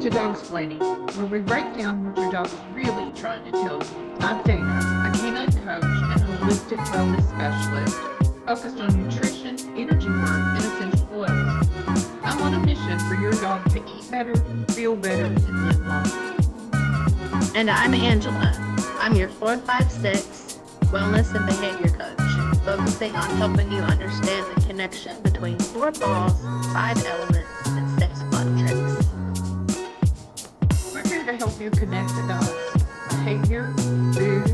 to Dogsplaining, where we break down what your dog's really trying to tell you. I'm Dana, a canine coach and holistic wellness specialist focused on nutrition, energy work, and essential oils. I'm on a mission for your dog to eat better, feel better, and live longer. And I'm Angela. I'm your 456 wellness and behavior coach, focusing on helping you understand the connection between 4 balls, 5 elements, and 6 fun tricks. We're here to help you connect the dog's behavior, food,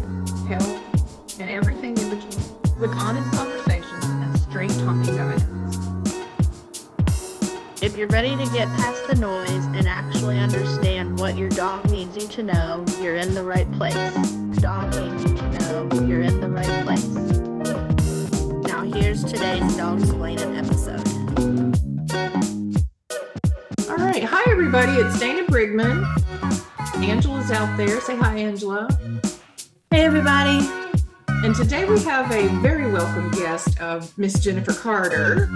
health, and everything in between with honest conversations and straight talking guidance. If you're ready to get past the noise and actually understand what your dog needs you to know, you're in the right place. Dog needs you to know you're in the right place. Now here's today's Dogsplainin episode. All right. Hi, everybody. It's Dana Brigman. Angela's out there. Say hi, Angela. Hey, everybody. And today we have a very welcome guest of Miss Jennifer Carter.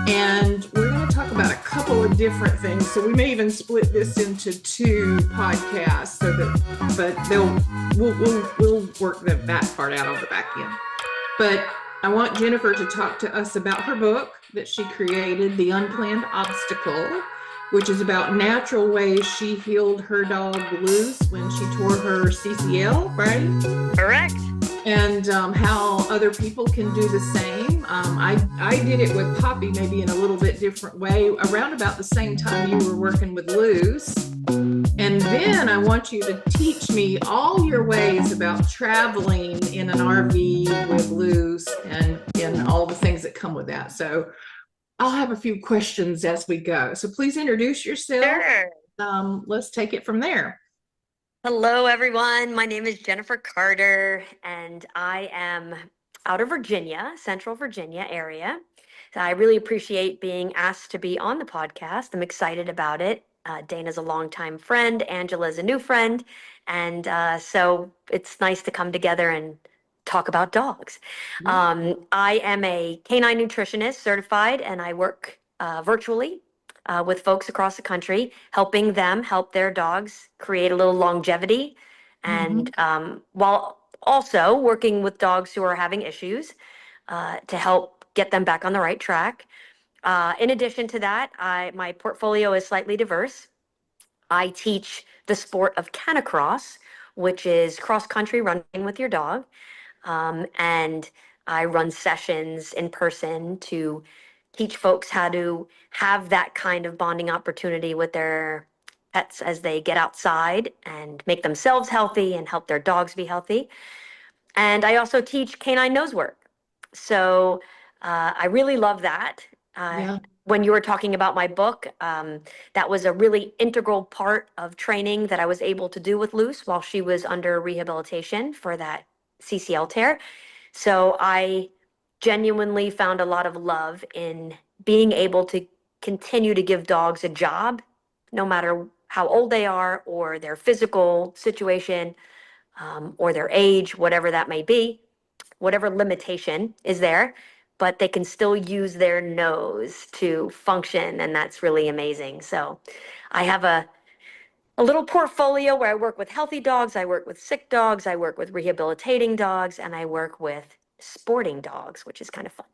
And we're going to talk about a couple of different things. So we may even split this into 2 podcasts so that, but we'll work that part out on the back end. But I want Jennifer to talk to us about her book that she created, The Unplanned Obstacle, which is about natural ways she healed her dog Loose when she tore her CCL, right? Correct. And how other people can do the same. I did it with Poppy, maybe in a little bit different way, around about the same time you were working with Loose. And then I want you to teach me all your ways about traveling in an RV with Loose and all the things that come with that. So I'll have a few questions as we go. So please introduce yourself. Sure. Let's take it from there. Hello, everyone. My name is Jennifer Carter, and I am out of Virginia, Central Virginia area. So I really appreciate being asked to be on the podcast. I'm excited about it. Dana's a longtime friend. Angela's a new friend. And so it's nice to come together and talk about dogs. I am a canine nutritionist certified, and I work virtually with folks across the country, helping them help their dogs create a little longevity. And while also working with dogs who are having issues to help get them back on the right track. In addition to that, my portfolio is slightly diverse. I teach the sport of canicross, which is cross-country running with your dog. And I run sessions in person to teach folks how to have that kind of bonding opportunity with their pets as they get outside and make themselves healthy and help their dogs be healthy. And I also teach canine nose work. So I really love that. When you were talking about my book, that was a really integral part of training that I was able to do with Luce while she was under rehabilitation for that CCL tear. So I genuinely found a lot of love in being able to continue to give dogs a job, no matter how old they are or their physical situation or their age, whatever that may be, whatever limitation is there, but they can still use their nose to function, and that's really amazing. So I have a little portfolio where I work with healthy dogs, I work with sick dogs, I work with rehabilitating dogs, and I work with sporting dogs, which is kind of fun.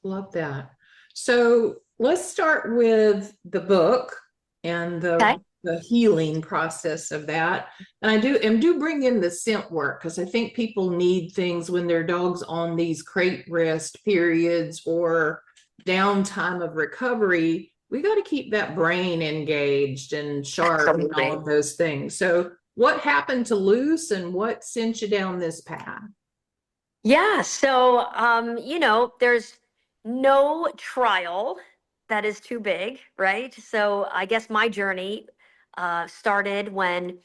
Love that. So let's start with the book and the healing process of that. And I do bring in the scent work because I think people need things when their dog's on these crate rest periods or downtime of recovery. We got to keep that brain engaged and sharp and all of those things. So what happened to Luce and what sent you down this path? Yeah, so, there's no trial that is too big, right? So I guess my journey started when,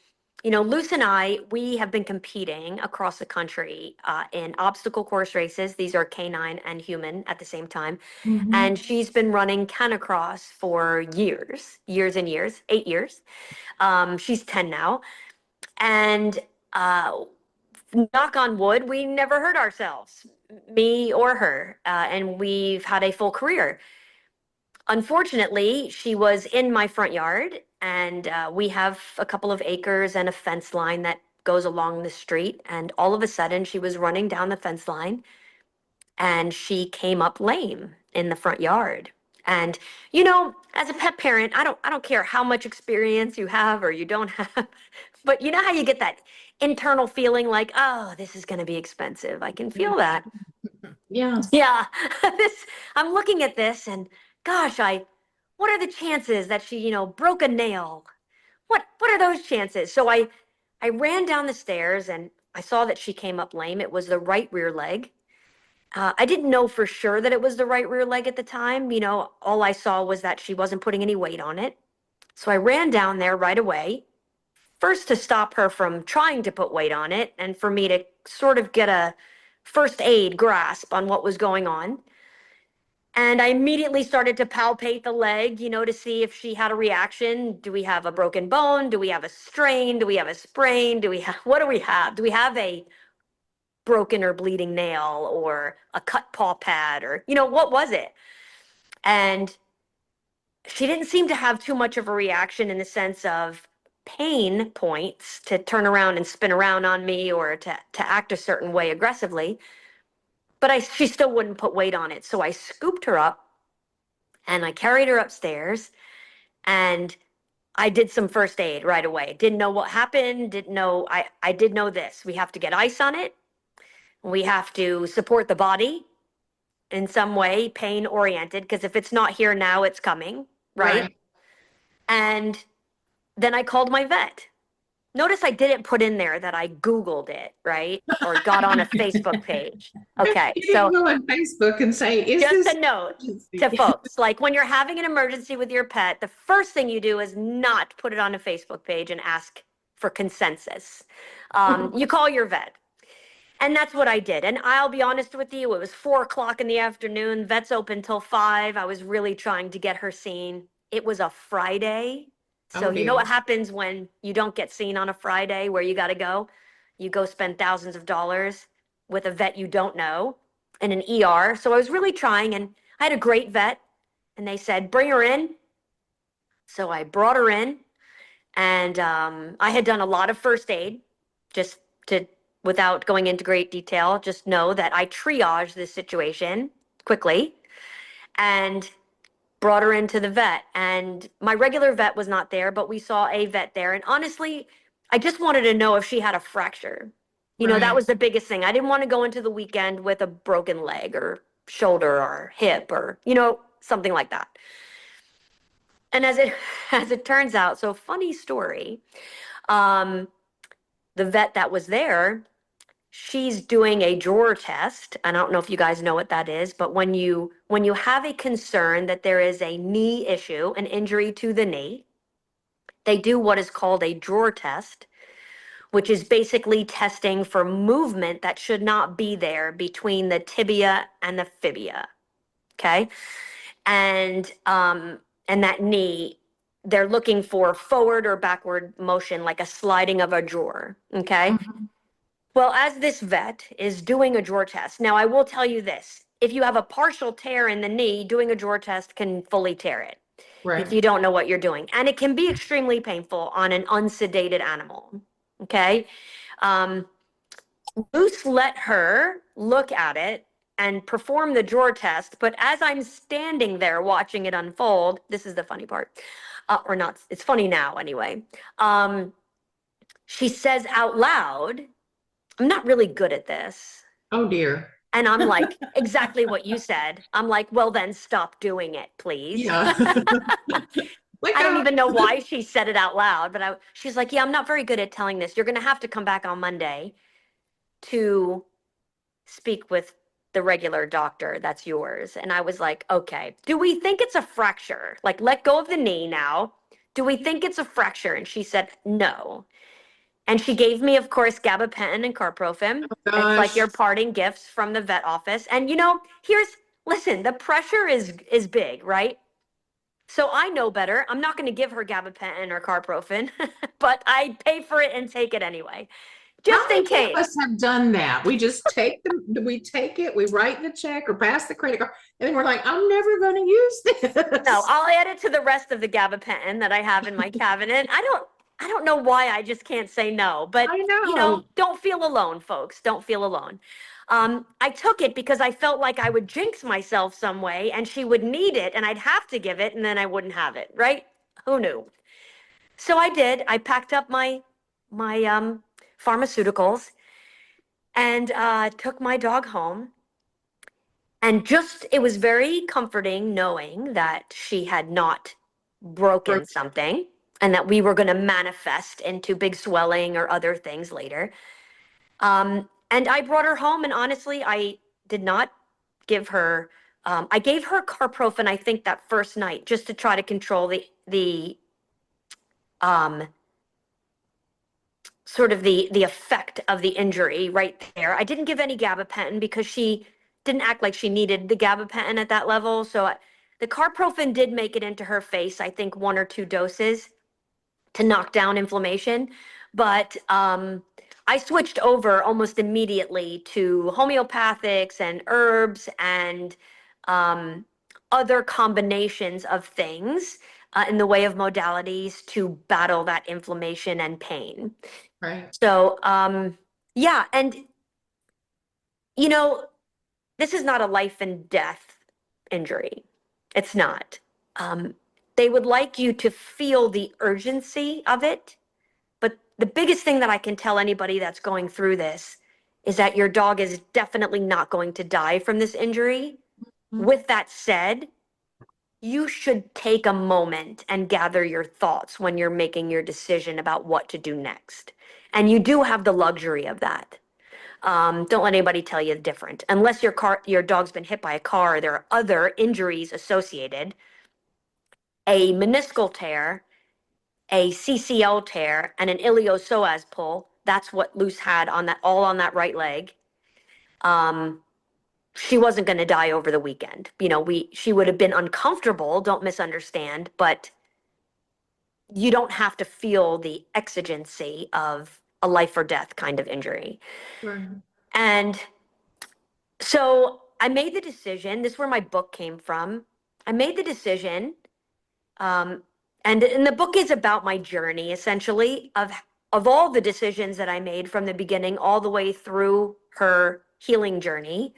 Luce and we have been competing across the country in obstacle course races. These are canine and human at the same time. And she's been running canicross for years and years, 8 years. She's 10 now. And knock on wood, we never hurt ourselves, me or her, and we've had a full career. Unfortunately, she was in my front yard, and we have a couple of acres and a fence line that goes along the street. And all of a sudden, she was running down the fence line and she came up lame in the front yard. And as a pet parent, I don't care how much experience you have or you don't have, but you know how you get that internal feeling like, oh, this is going to be expensive. I can feel that. Yeah. Yeah. this I'm looking at this and gosh, what are the chances that she, broke a nail? What are those chances? So I ran down the stairs and I saw that she came up lame. It was the right rear leg. I didn't know for sure that it was the right rear leg at the time. All I saw was that she wasn't putting any weight on it. So I ran down there right away, first to stop her from trying to put weight on it and for me to sort of get a first aid grasp on what was going on. And I immediately started to palpate the leg, to see if she had a reaction. Do we have a broken bone? Do we have a strain? Do we have a sprain? What do we have? Do we have a broken or bleeding nail or a cut paw pad or, what was it? And she didn't seem to have too much of a reaction in the sense of pain points to turn around and spin around on me or to act a certain way aggressively. But she still wouldn't put weight on it. So I scooped her up and I carried her upstairs and I did some first aid right away. Didn't know what happened. Didn't know. I did know this. We have to get ice on it. We have to support the body in some way, pain oriented, because if it's not here now, it's coming, right? Right. And then I called my vet. Notice I didn't put in there that I Googled it, right? Or got on a Facebook page. Okay, You so didn't go on Facebook and say, is just this a note emergency? to folks, like when you're having an emergency with your pet, the first thing you do is not put it on a Facebook page and ask for consensus. You call your vet. And that's what I did. And I'll be honest with you, it was 4 o'clock in the afternoon. Vet's open till 5. I was really trying to get her seen. It was a Friday. So Oh, you know dear. what happens when you don't get seen on a Friday where you got to go? You go spend thousands of dollars with a vet you don't know in an ER. So I was really trying and I had a great vet and they said, bring her in. So I brought her in and I had done a lot of first aid just to without going into great detail, just know that I triaged this situation quickly and brought her into the vet. And my regular vet was not there, but we saw a vet there. And honestly, I just wanted to know if she had a fracture. That Right. was the biggest thing. I didn't want to go into the weekend with a broken leg or shoulder or hip or, something like that. And as it turns out, so funny story, the vet that was there, she's doing a drawer test. I don't know if you guys know what that is, but when you have a concern that there is a knee issue, an injury to the knee, they do what is called a drawer test, which is basically testing for movement that should not be there between the tibia and the fibia. Okay? And that knee, they're looking for forward or backward motion, like a sliding of a drawer. Okay? Mhm. Well, as this vet is doing a drawer test, now I will tell you this. If you have a partial tear in the knee, doing a drawer test can fully tear it if Right. you don't know what you're doing. And it can be extremely painful on an unsedated animal. Okay. Um, Luce let her look at it and perform the drawer test. But as I'm standing there watching it unfold, this is the funny part, or not, it's funny now anyway. She says out loud, I'm not really good at this. Oh, dear. And I'm like, exactly what you said. I'm like, well, then stop doing it, please. Yeah. Like, I don't even know why she said it out loud, but she's like, yeah, I'm not very good at telling this. You're going to have to come back on Monday to speak with the regular doctor that's yours. And I was like, okay, do we think it's a fracture? Like, let go of the knee now. Do we think it's a fracture? And she said, no. And she gave me, of course, gabapentin and carprofen. It's like gosh. your parting gifts from the vet office. And listen, the pressure is big, right? So I know better. I'm not going to give her gabapentin or carprofen, but I pay for it and take it anyway. How just in many of case. us have done that? We just take it, we write the check or pass the credit card, and then we're like, I'm never going to use No, this. I'll add it to the rest of the gabapentin that I have in my cabinet. I don't know why I just can't say no, but I know. don't feel alone, folks. Don't feel alone. I took it because I felt like I would jinx myself some way and she would need it and I'd have to give it and then I wouldn't have it, right? Who knew? So I did. I packed up my pharmaceuticals and took my dog home. And just, it was very comforting knowing that she had not broken something and that we were going to manifest into big swelling or other things later. And I brought her home, and honestly, I did not give her. I gave her carprofen, I think, that first night, just to try to control the um, sort of the effect of the injury right there. I didn't give any gabapentin because she didn't act like she needed the gabapentin at that level. So the carprofen did make it into her face, I think 1 or 2 doses to knock down inflammation. But I switched over almost immediately to homeopathics and herbs and um, other combinations of things in the way of modalities to battle that inflammation and pain. Right. So, yeah, and you know, this is not a life and death injury. It's not. Um, they would like you to feel the urgency of it, but the biggest thing that I can tell anybody that's going through this is that your dog is definitely not going to die from this injury. Mhm. With that said, you should take a moment and gather your thoughts when you're making your decision about what to do next. And you do have the luxury of that. Don't let anybody tell you different. Unless your dog's been hit by a car, there are other injuries associated. A meniscal tear, a CCL tear, and an iliopsoas pull. That's what Luce had all on that right leg. Um, she wasn't going to die over the weekend. She would have been uncomfortable. Don't misunderstand, but you don't have to feel the exigency of a life or death kind of injury. Right. And so I made the decision. This is where my book came from. I made the decision, um, and the book is about my journey, essentially, of all the decisions that I made from the beginning all the way through her healing journey.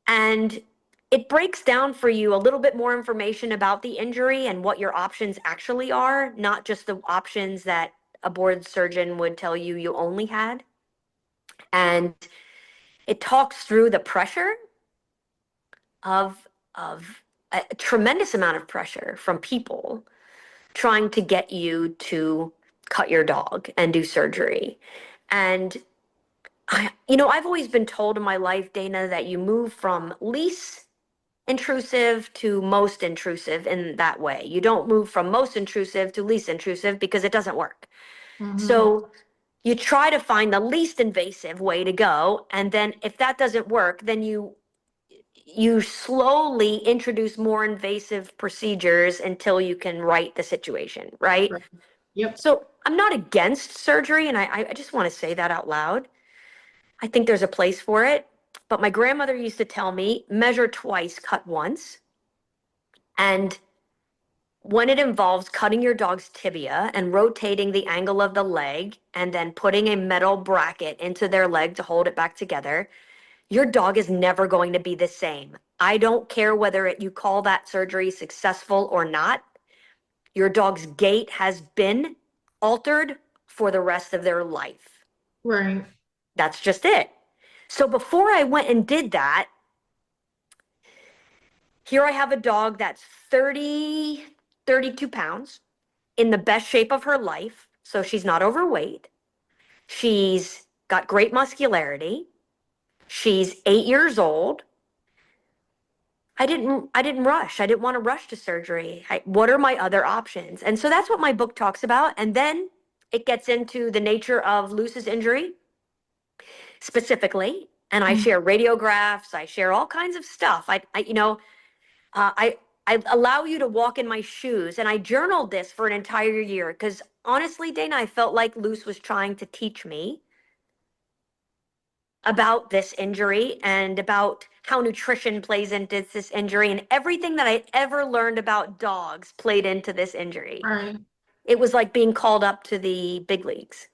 And it breaks down for you a little bit more information about the injury and what your options actually are, not just the options that a board surgeon would tell you you only had. And it talks through the pressure of a tremendous amount of pressure from people trying to get you to cut your dog and do surgery. And I've always been told in my life, Dana, that you move from least intrusive to most intrusive in that way. You don't move from most intrusive to least intrusive because it doesn't work. Mhm. So you try to find the least invasive way to go. And then if that doesn't work, then you slowly introduce more invasive procedures until you can right the situation, right? Right. Yep. So I'm not against surgery, and I just want to say that out loud. I think there's a place for it. But my grandmother used to tell me, measure twice, cut once. And when it involves cutting your dog's tibia and rotating the angle of the leg and then putting a metal bracket into their leg to hold it back together, your dog is never going to be the same. I don't care whether you call that surgery successful or not. Your dog's gait has been altered for the rest of their life. Right. That's just it. So before I went and did that, here I have a dog that's 30, 32 pounds, in the best shape of her life. So she's not overweight. She's got great muscularity. She's 8 years old. I didn't rush. I didn't want to rush to surgery. What are my other options? And so that's what my book talks about. And then it gets into the nature of Luce's injury specifically. And I Mhm. share radiographs. I share all kinds of stuff. I allow you to walk in my shoes. And I journaled this for an entire year because honestly, Dana, I felt like Luce was trying to teach me about this injury and about how nutrition plays into this injury, and everything that I ever learned about dogs played into this injury. Right. It was like being called up to the big leagues.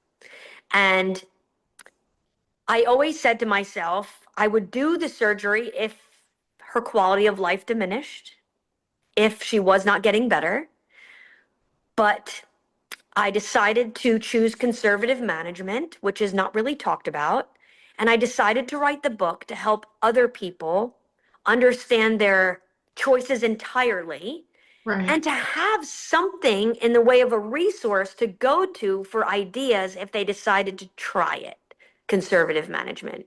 And I always said to myself, I would do the surgery if her quality of life diminished, if she was not getting better. But I decided to choose conservative management, which is not really talked about. And I decided to write the book to help other people understand their choices entirely Right. and to have something in the way of a resource to go to for ideas if they decided to try it, conservative management.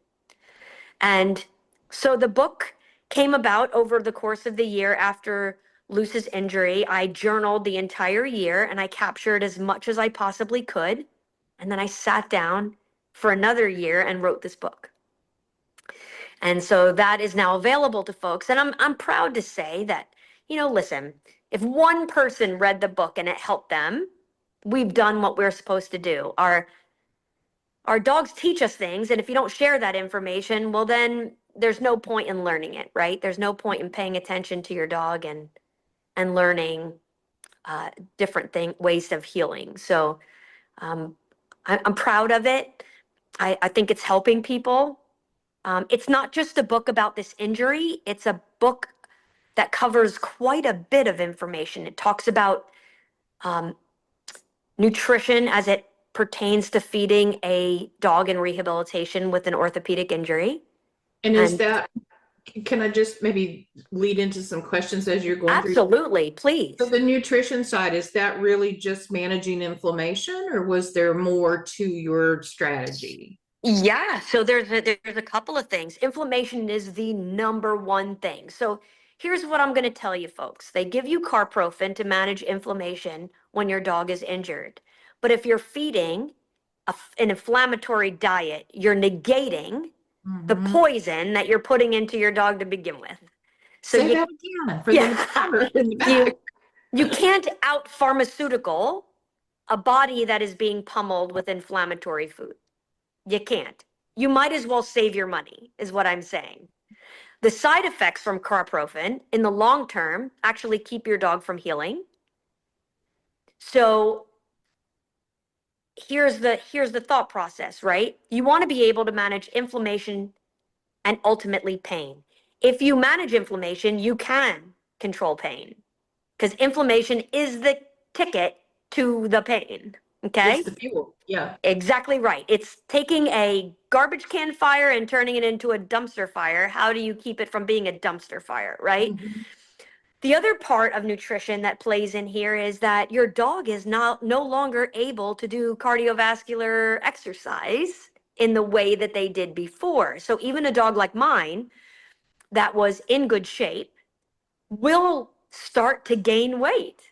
And so the book came about over the course of the year after Luce's injury. I journaled the entire year and I captured as much as I possibly could. And then I sat down for another year and wrote this book. And so that is now available to folks. And I'm proud to say that, listen, if one person read the book and it helped them, we've done what we're supposed to do. Our dogs teach us things, and if you don't share that information, well, then there's no point in learning it, right? There's no point in paying attention to your dog and learning different ways of healing. So um, I'm proud of it. I think it's helping people. It's not just a book about this injury. It's a book that covers quite a bit of information. It talks about nutrition as it pertains to feeding a dog in rehabilitation with an orthopedic injury. And can I just maybe lead into some questions as you're going through? Absolutely, please. So the nutrition side, is that really just managing inflammation, or was there more to your strategy? Yeah, so there's a couple of things. Inflammation is the number one thing. So here's what I'm going to tell you, folks. They give you carprofen to manage inflammation when your dog is injured. But if you're feeding an inflammatory diet, you're negating the poison that you're putting into your dog to begin with. So Say that again for the in the back. You can't out pharmaceutical a body that is being pummeled with inflammatory food. You can't. You might as well save your money, is what I'm saying. The side effects from carprofen in the long term actually keep your dog from healing. So here's the thought process, right? You want to be able to manage inflammation and ultimately pain. If you manage inflammation, you can control pain, because inflammation is the ticket to the pain. Okay? It's the fuel. Yeah. Exactly right. It's taking a garbage can fire and turning it into a dumpster fire. How do you keep it from being a dumpster fire, right? Mm-hmm. The other part of nutrition that plays in here is that your dog is no longer able to do cardiovascular exercise in the way that they did before. So even a dog like mine that was in good shape will start to gain weight.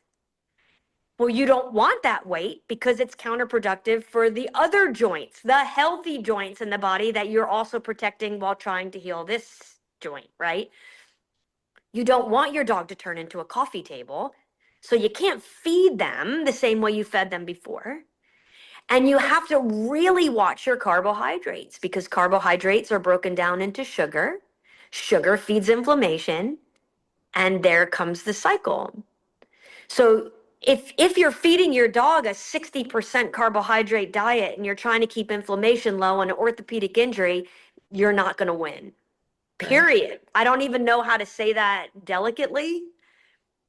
Well, you don't want that weight because it's counterproductive for the other joints, the healthy joints in the body that you're also protecting while trying to heal this joint, right? You don't want your dog to turn into a coffee table, so you can't feed them the same way you fed them before. And you have to really watch your carbohydrates, because carbohydrates are broken down into sugar. Sugar feeds inflammation, and there comes the cycle. So if you're feeding your dog a 60% carbohydrate diet and you're trying to keep inflammation low on an orthopedic injury, you're not going to win. Period. I don't even know how to say that delicately.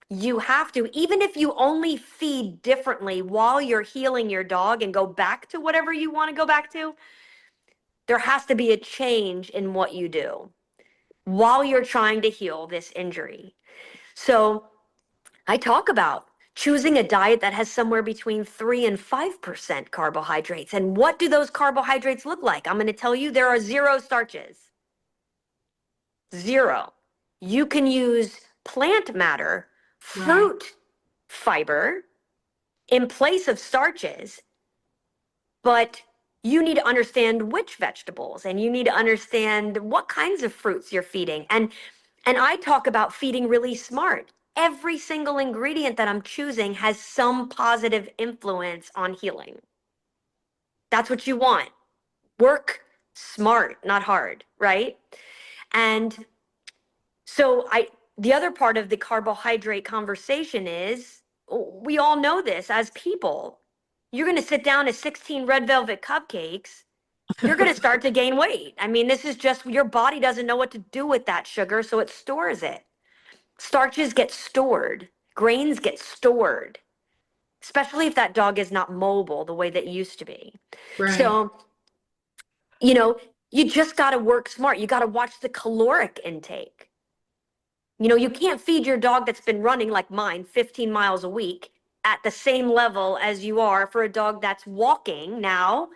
You have to, even if you only feed differently while you're healing your dog and go back to whatever you want to go back to, there has to be a change in what you do while you're trying to heal this injury. So I talk about choosing a diet that has somewhere between 3 and 5% carbohydrates. And what do those carbohydrates look like? I'm going to tell you there are 0 starches. 0. You can use plant matter, fruit fiber in place of starches, but you need to understand which vegetables, and you need to understand what kinds of fruits you're feeding. And I talk about feeding really smart. Every single ingredient that I'm choosing has some positive influence on healing. That's what you want. Work Smart, not hard, right? And so the other part of the carbohydrate conversation is we all know this as people. You're going to sit down to 16 red velvet cupcakes, you're going to start to gain weight. I mean, this is just your body doesn't know what to do with that sugar, so it stores it. Starches get stored, grains get stored, especially if that dog is not mobile the way that it used to be. Right. So, you know, you just got to work smart. You got to watch the caloric intake. You know, you can't feed your dog that's been running like mine 15 miles a week at the same level as you are for a dog that's walking now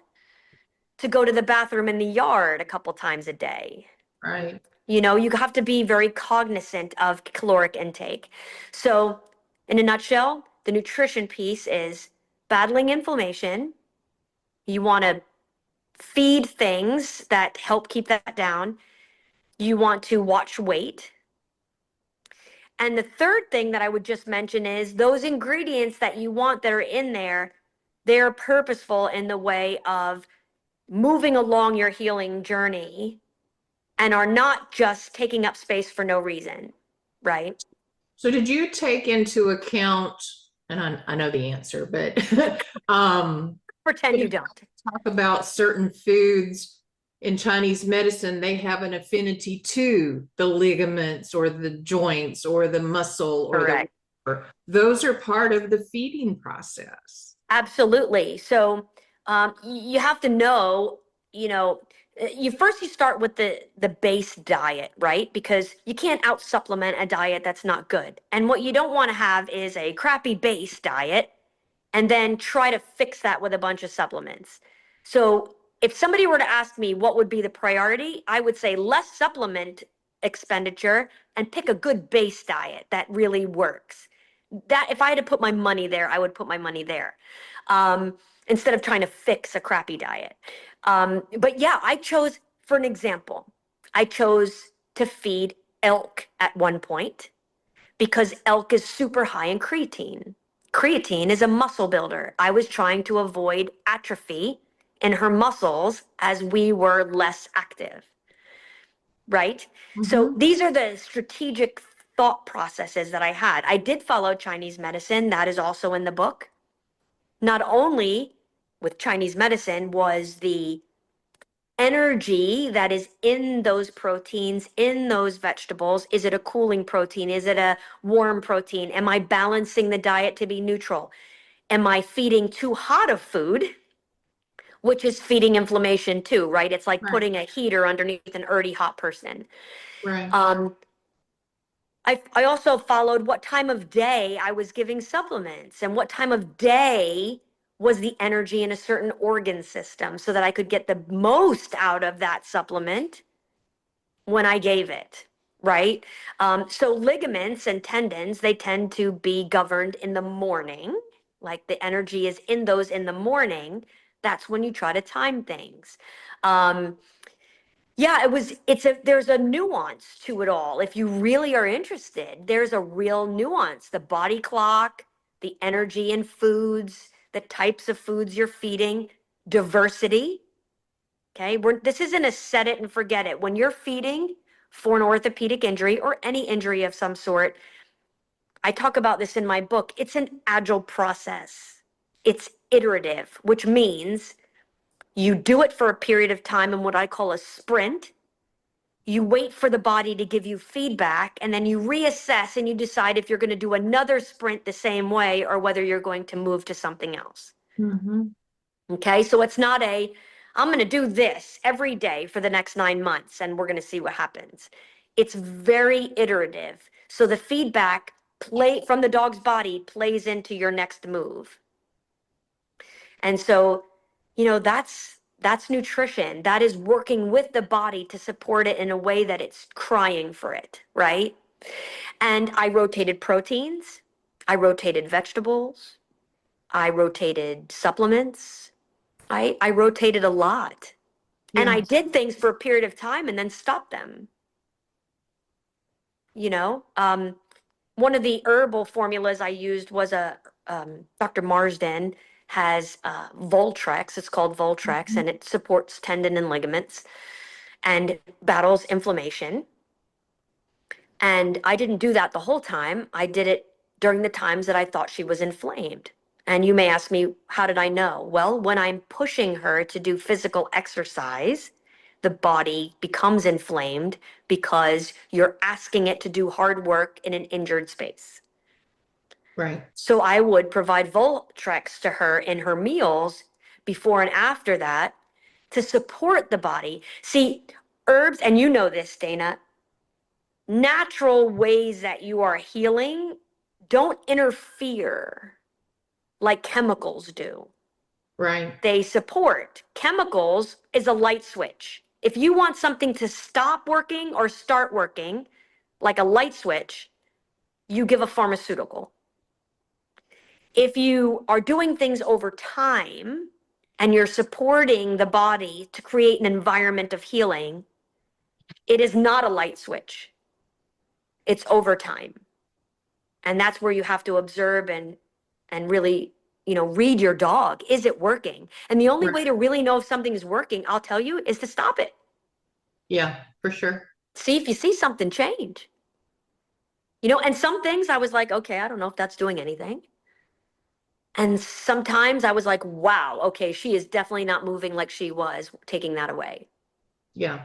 to go to the bathroom in the yard a couple times a day. Right. You know, you have to be very cognizant of caloric intake. So, in a nutshell, the nutrition piece is battling inflammation. You want to feed things that help keep that down. You want to watch weight. And the third thing that I would just mention is those ingredients that you want that are in there, they're purposeful in the way of moving along your healing journey and are not just taking up space for no reason, right? So did you take into account, and I know the answer, but Pretend you don't. talk about certain foods in Chinese medicine, they have an affinity to the ligaments or the joints or the muscle or Correct. those are part of the feeding process. Absolutely. So you have to know, you know, you start with the base diet, right? Because you can't out supplement a diet that's not good. And what you don't want to have is a crappy base diet and then try to fix that with a bunch of supplements. So if somebody were to ask me what would be the priority, I would say less supplement expenditure and pick a good base diet that really works. That if I had to put my money there, I would put my money there, instead of trying to fix a crappy diet. But yeah, for an example, I chose to feed elk at one point because elk is super high in creatine. Creatine is a muscle builder. I was trying to avoid atrophy in her muscles as we were less active, right? So these are the strategic thought processes that I had. I did follow Chinese medicine. That is also in the book. Not only with Chinese medicine was the energy that is in those proteins, in those vegetables. Is it a cooling protein? Is it a warm protein? Am I balancing the diet to be neutral? Am I feeding too hot of food, which is feeding inflammation too, right? It's like putting a heater underneath an already hot person. Right. I also followed what time of day I was giving supplements and what time of day was the energy in a certain organ system so that I could get the most out of that supplement when I gave it, right? So ligaments and tendons, they tend to be governed in the morning, like the energy is in those in the morning. That's when you try to time things. Yeah, there's a nuance to it all. If you really are interested, there's a real nuance. The body clock, the energy in foods, the types of foods you're feeding, diversity. Okay, this isn't a set it and forget it. When you're feeding for an orthopedic injury or any injury of some sort, I talk about this in my book. It's an agile process. It's iterative, which means you do it for a period of time in what I call a sprint. You wait for the body to give you feedback, and then you reassess and you decide if you're going to do another sprint the same way or whether you're going to move to something else. Okay, so it's not I'm going to do this every day for the next 9 months and we're going to see what happens. It's very iterative. So the feedback from the dog's body plays into your next move. And so, that's nutrition. That is working with the body to support it in a way that it's crying for it, right? And I rotated proteins, I rotated vegetables, I rotated supplements. I rotated a lot. And I did things for a period of time and then stopped them. One of the herbal formulas I used was Dr. Marsden, has Voltrex. It's called Voltrex, and it supports tendon and ligaments and battles inflammation. And I didn't do that the whole time. I did it during the times that I thought she was inflamed. And you may ask me, how did I know? Well, when I'm pushing her to do physical exercise, the body becomes inflamed because you're asking it to do hard work in an injured space. Right. So I would provide Voltrex to her in her meals before and after that to support the body. See, herbs, and you know this, Dana, natural ways that you are healing don't interfere like chemicals do. Right. They support. Chemicals is a light switch. If you want something to stop working or start working, like a light switch, you give a pharmaceutical. If you are doing things over time and you're supporting the body to create an environment of healing, it is not a light switch. It's over time. And that's where you have to observe and really, read your dog. Is it working? And the only way to really know if something is working, I'll tell you, is to stop it. Yeah, for sure. See if you see something change. And some things I was like, okay, I don't know if that's doing anything. And sometimes I was like, wow, okay, she is definitely not moving like she was, taking that away. Yeah.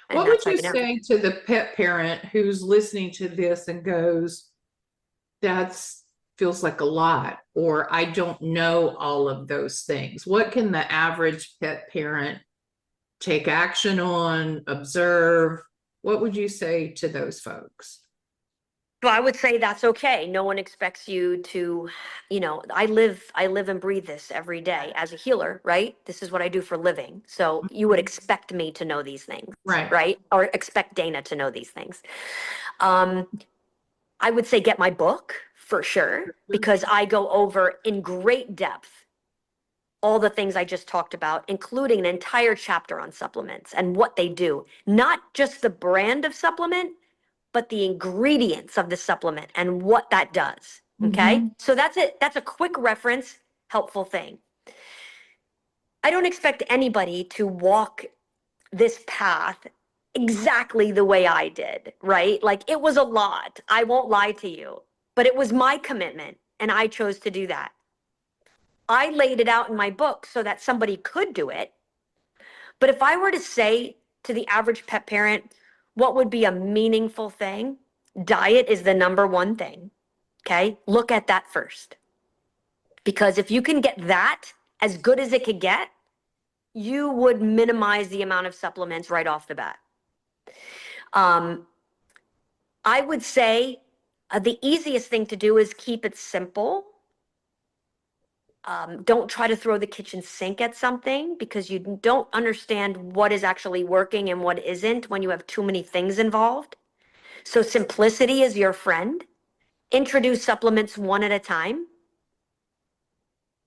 And What would that's how you you know. say to the pet parent who's listening to this and goes, that's feels like a lot, or I don't know all of those things? What can the average pet parent take action on, observe? What would you say to those folks? Well, I would say that's okay. No one expects you to, I live and breathe this every day as a healer, right? This is what I do for a living. So you would expect me to know these things, Right. right? Or expect Dana to know these things. I would say get my book for sure, because I go over in great depth all the things I just talked about, including an entire chapter on supplements and what they do. Not just the brand of supplement, but the ingredients of the supplement and what that does. Okay. So that's it. That's a quick reference, helpful thing. I don't expect anybody to walk this path exactly the way I did, right? Like, it was a lot. I won't lie to you, but it was my commitment and I chose to do that. I laid it out in my book so that somebody could do it. But if I were to say to the average pet parent, what would be a meaningful thing? Diet is the number one thing. Okay. Look at that first. Because if you can get that as good as it could get, you would minimize the amount of supplements right off the bat. I would say the easiest thing to do is keep it simple. Don't try to throw the kitchen sink at something, because you don't understand what is actually working and what isn't when you have too many things involved. So simplicity is your friend. Introduce supplements one at a time.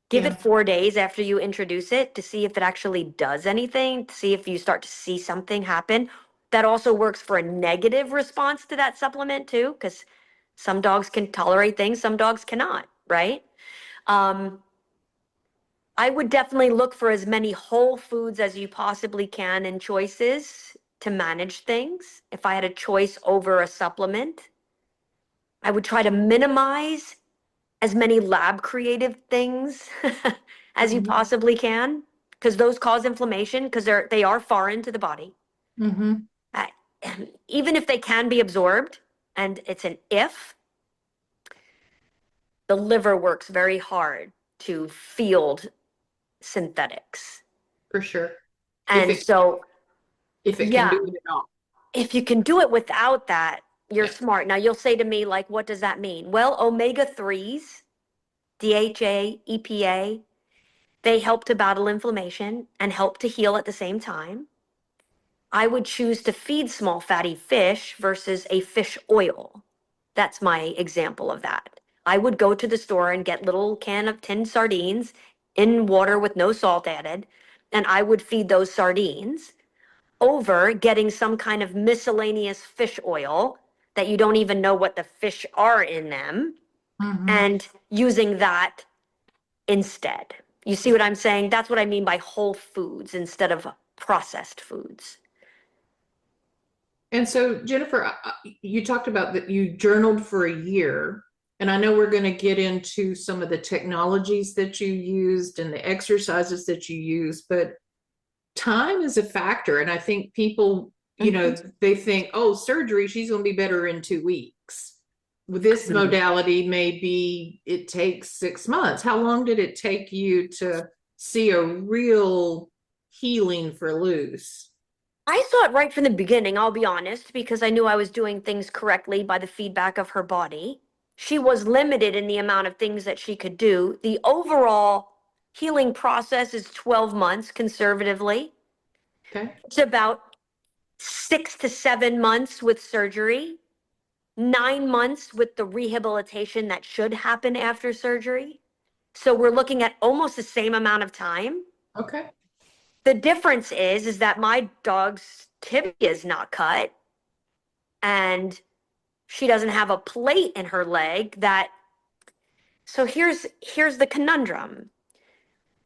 Give Yeah. it 4 days after you introduce it to see if it actually does anything, to see if you start to see something happen. That also works for a negative response to that supplement too, because some dogs can tolerate things, some dogs cannot, right? I would definitely look for as many whole foods as you possibly can in choices to manage things. If I had a choice over a supplement, I would try to minimize as many lab created things as you possibly can, because those cause inflammation, because they are foreign to the body. Uh, Even if they can be absorbed, and it's an if, the liver works very hard to field synthetics. For sure. And so, If it can yeah, do it at all. if you can do it without that, you're Yeah. smart. Now, you'll say to me, like, what does that mean? Well, omega 3s, DHA, EPA, they help to battle inflammation and help to heal at the same time. I would choose to feed small fatty fish versus a fish oil. That's my example of that. I would go to the store and get little can of tin sardines in water with no salt added, and I would feed those sardines over getting some kind of miscellaneous fish oil that you don't even know what the fish are in them, and using that instead. You see what I'm saying? That's what I mean by whole foods instead of processed foods. And so, Jennifer, you talked about that you journaled for a year. And I know we're going to get into some of the technologies that you used and the exercises that you use, but time is a factor. And I think people, they think, oh, surgery, she's going to be better in 2 weeks. With this modality, maybe it takes 6 months. How long did it take you to see a real healing for Luce? I saw it right from the beginning, I'll be honest, because I knew I was doing things correctly by the feedback of her body. She was limited in the amount of things that she could do. The overall healing process is 12 months conservatively. Okay. It's about 6 to 7 months with surgery, 9 months with the rehabilitation that should happen after surgery. So we're looking at almost the same amount of time. Okay. The difference is that my dog's tibia is not cut and she doesn't have a plate in her leg so here's the conundrum.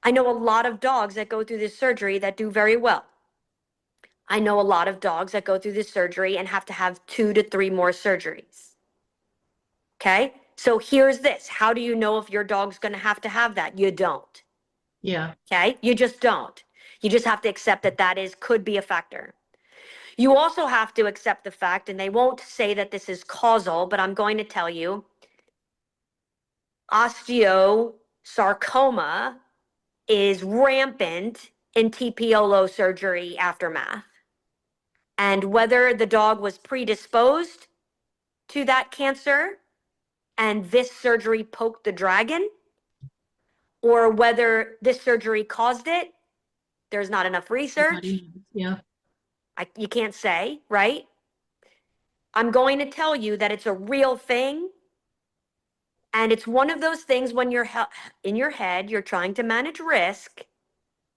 I know a lot of dogs that go through this surgery that do very well. I know a lot of dogs that go through this surgery and have to have 2 to 3 more surgeries. Okay? So here's this. How do you know if your dog's going to have that? You don't. Yeah. Okay? You just don't. You just have to accept that could be a factor. You also have to accept the fact, and they won't say that this is causal, but I'm going to tell you, osteosarcoma is rampant in TPOLO surgery aftermath. And whether the dog was predisposed to that cancer and this surgery poked the dragon, or whether this surgery caused it, there's not enough research. Yeah. You can't say, right? I'm going to tell you that it's a real thing. And it's one of those things when you're in your head, you're trying to manage risk.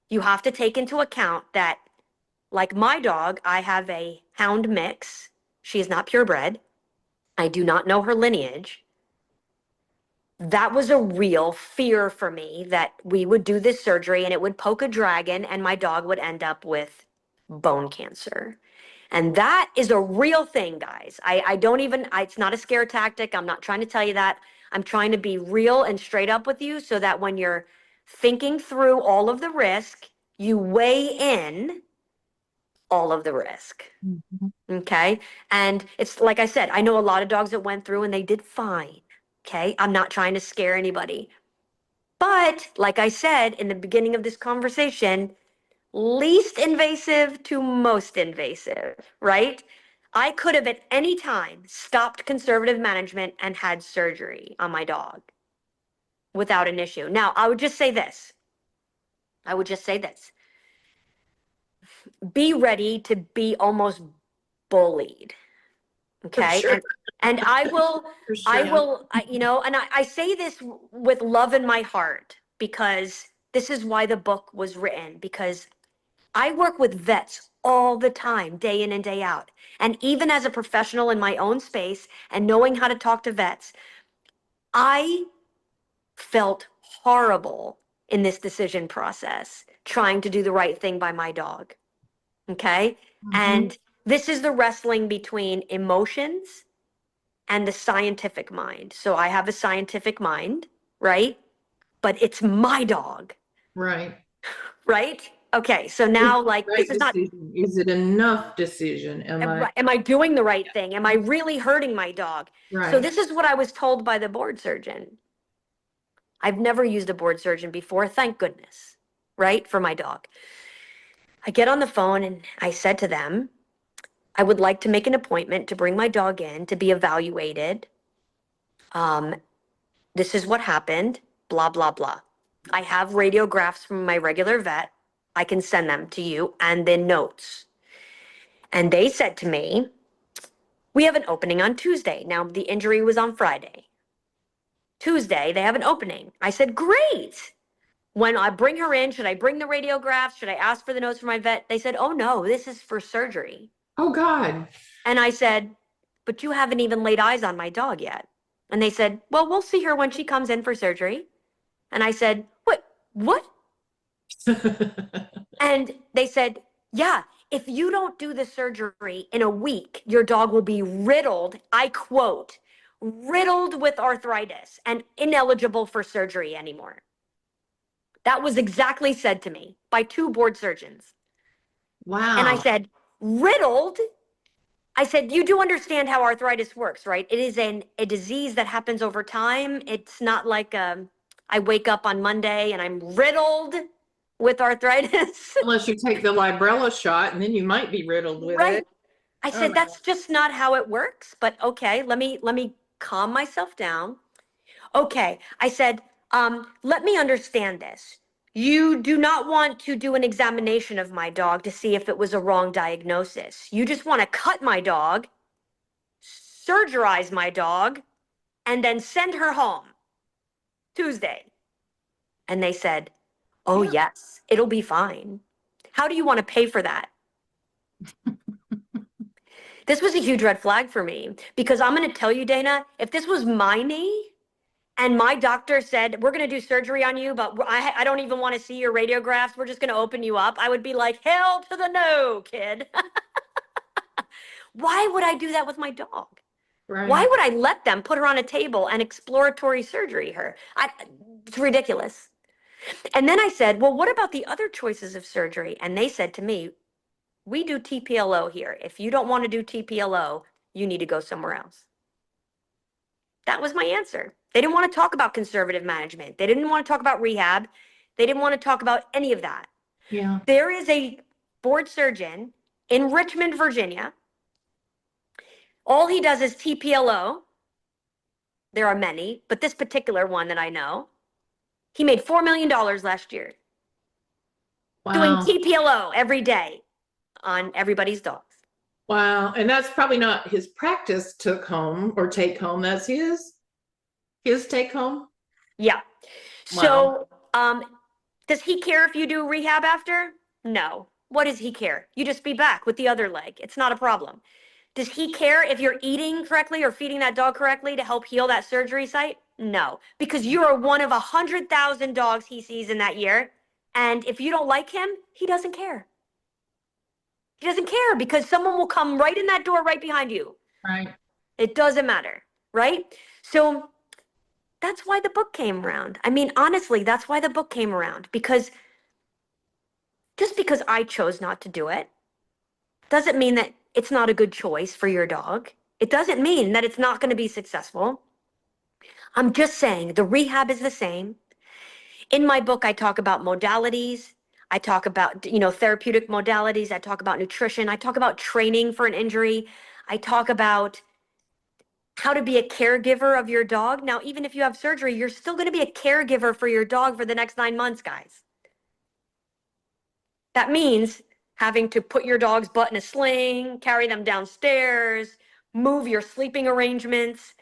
You have to take into account that, like my dog, I have a hound mix. She is not purebred. I do not know her lineage. That was a real fear for me that we would do this surgery and it would poke a dragon and my dog would end up with bone cancer. And that is a real thing, guys. I don't even, it's not a scare tactic. I'm not trying to tell you that. I'm trying to be real and straight up with you so that when you're thinking through all of the risk, you weigh in all of the risk. Mm-hmm. Okay. And it's like I said, I know a lot of dogs that went through and they did fine. Okay. I'm not trying to scare anybody. But like I said in the beginning of this conversation, least invasive to most invasive, right? I could have at any time stopped conservative management and had surgery on my dog without an issue. Now, I would just say this. Be ready to be almost bullied. Okay. Sure. And I will, For sure. and I say this with love in my heart because this is why the book was written, because I work with vets all the time, day in and day out. And even as a professional in my own space and knowing how to talk to vets, I felt horrible in this decision process, trying to do the right thing by my dog. Okay. Mm-hmm. And this is the wrestling between emotions and the scientific mind. So I have a scientific mind, right? But it's my dog. Right. Right? Okay, so now this is not, is it enough decision? am I doing the right thing? Am I really hurting my dog? Right. So this is what I was told by the board surgeon. I've never used a board surgeon before, thank goodness, right? For my dog. I get on the phone and I said to them, I would like to make an appointment to bring my dog in to be evaluated. This is what happened, blah, blah, blah. I have radiographs from my regular vet. I can send them to you and then notes. And they said to me, we have an opening on Tuesday. Now, the injury was on Friday. Tuesday, they have an opening. I said, great. When I bring her in, should I bring the radiographs? Should I ask for the notes from my vet? They said, oh no, this is for surgery. Oh God. And I said, but you haven't even laid eyes on my dog yet. And they said, well, we'll see her when she comes in for surgery. And I said, what? And they said, yeah, if you don't do the surgery in a week, your dog will be riddled, I quote, riddled with arthritis and ineligible for surgery anymore. That was exactly said to me by 2 board surgeons. Wow. And I said, riddled? I said, you do understand how arthritis works, right? It is a disease that happens over time. It's not like I wake up on Monday and I'm riddled with arthritis. Unless you take the Librela shot, and then you might be riddled with Right. it. I Oh, said, no. that's just not how it works. But okay, let me calm myself down. Okay, I said, let me understand this. You do not want to do an examination of my dog to see if it was a wrong diagnosis. You just want to cut my dog, surgerize my dog, and then send her home Tuesday. And they said, oh, Yeah. yes, it'll be fine. How do you want to pay for that? This was a huge red flag for me because I'm going to tell you, Dana, if this was my knee and my doctor said, we're going to do surgery on you, but I don't even want to see your radiographs, we're just going to open you up, I would be like, hell to the no, kid. Why would I do that with my dog? Right. Why would I let them put her on a table and exploratory surgery her? It's ridiculous. And then I said, well, what about the other choices of surgery? And they said to me, we do TPLO here. If you don't want to do TPLO, you need to go somewhere else. That was my answer. They didn't want to talk about conservative management. They didn't want to talk about rehab. They didn't want to talk about any of that. Yeah. There is a board surgeon in Richmond, Virginia. All he does is TPLO. There are many, but this particular one that I know, he made $4 million last year doing Wow. TPLO every day on everybody's dogs. Wow. And that's probably not his practice took home or take home. That's his take home. Yeah. Wow. So, does he care if you do rehab after? No. What does he care? You just be back with the other leg. It's not a problem. Does he care if you're eating correctly or feeding that dog correctly to help heal that surgery site? No, because you are one of 100,000 dogs he sees in that year. And if you don't like him, he doesn't care. He doesn't care because someone will come right in that door right behind you. Right. It doesn't matter, right? So that's why the book came around. I mean, honestly, that's why the book came around, because just because I chose not to do it doesn't mean that it's not a good choice for your dog. It doesn't mean that it's not going to be successful. I'm just saying the rehab is the same. In my book, I talk about modalities. I talk about, therapeutic modalities. I talk about nutrition. I talk about training for an injury. I talk about how to be a caregiver of your dog. Now, even if you have surgery, you're still going to be a caregiver for your dog for the next 9 months, guys. That means having to put your dog's butt in a sling, carry them downstairs, move your sleeping arrangements,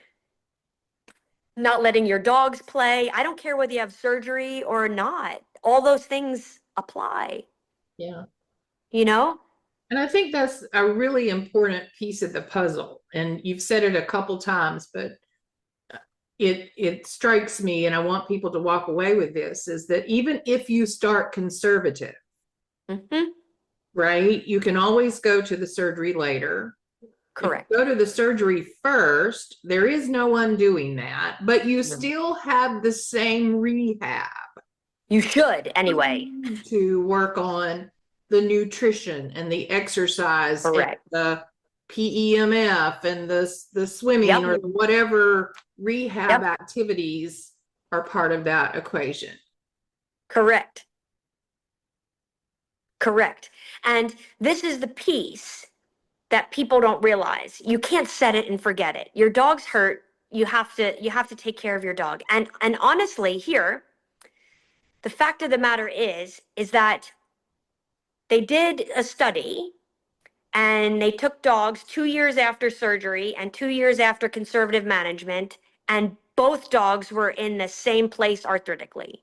not letting your dogs play. I don't care whether you have surgery or not. All those things apply, Yeah. you know? And I think that's a really important piece of the puzzle. And you've said it a couple times, but it strikes me, and I want people to walk away with this, is that even if you start conservative, Mm-hmm. right, you can always go to the surgery later. Correct. Go to the surgery first. There is no undoing that, but you still have the same rehab. You should anyway. To work on the nutrition and the exercise, Correct. and the PEMF and the swimming, Yep. or whatever rehab Yep. activities are part of that equation. Correct. Correct. And this is the piece that people don't realize. You can't set it and forget it. Your dog's hurt. You have to take care of your dog. And honestly, here, the fact of the matter is that they did a study and they took dogs 2 years after surgery and 2 years after conservative management, and both dogs were in the same place arthritically.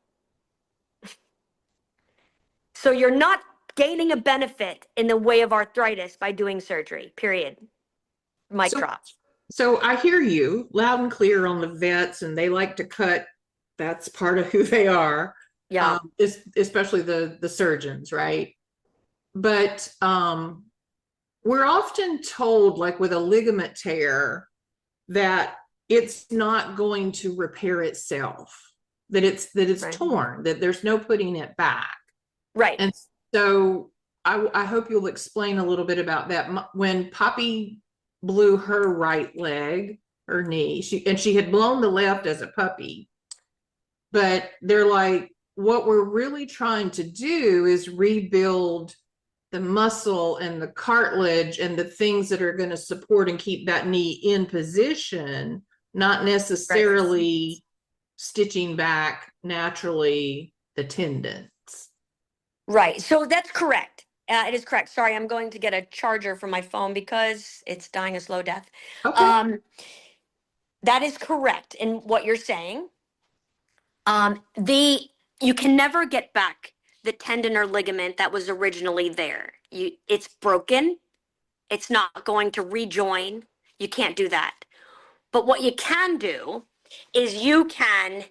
So you're not gaining a benefit in the way of arthritis by doing surgery, period. Mic drop. So I hear you loud and clear on the vets, and they like to cut that's part of who they are. Yeah. Especially the surgeons, right? But we're often told, like with a ligament tear, that it's not going to repair itself, that it's Right. torn, that there's no putting it back. Right. And so I hope you'll explain a little bit about that. When Poppy blew her right leg, her knee, she had blown the left as a puppy, but they're like, what we're really trying to do is rebuild the muscle and the cartilage and the things that are going to support and keep that knee in position, not necessarily stitching back naturally the tendons. Right. So that's correct. It is correct. Sorry, I'm going to get a charger for my phone because it's dying a slow death. Okay. That is correct in what you're saying. You can never get back the tendon or ligament that was originally there. It's broken. It's not going to rejoin. You can't do that. But what you can do is you can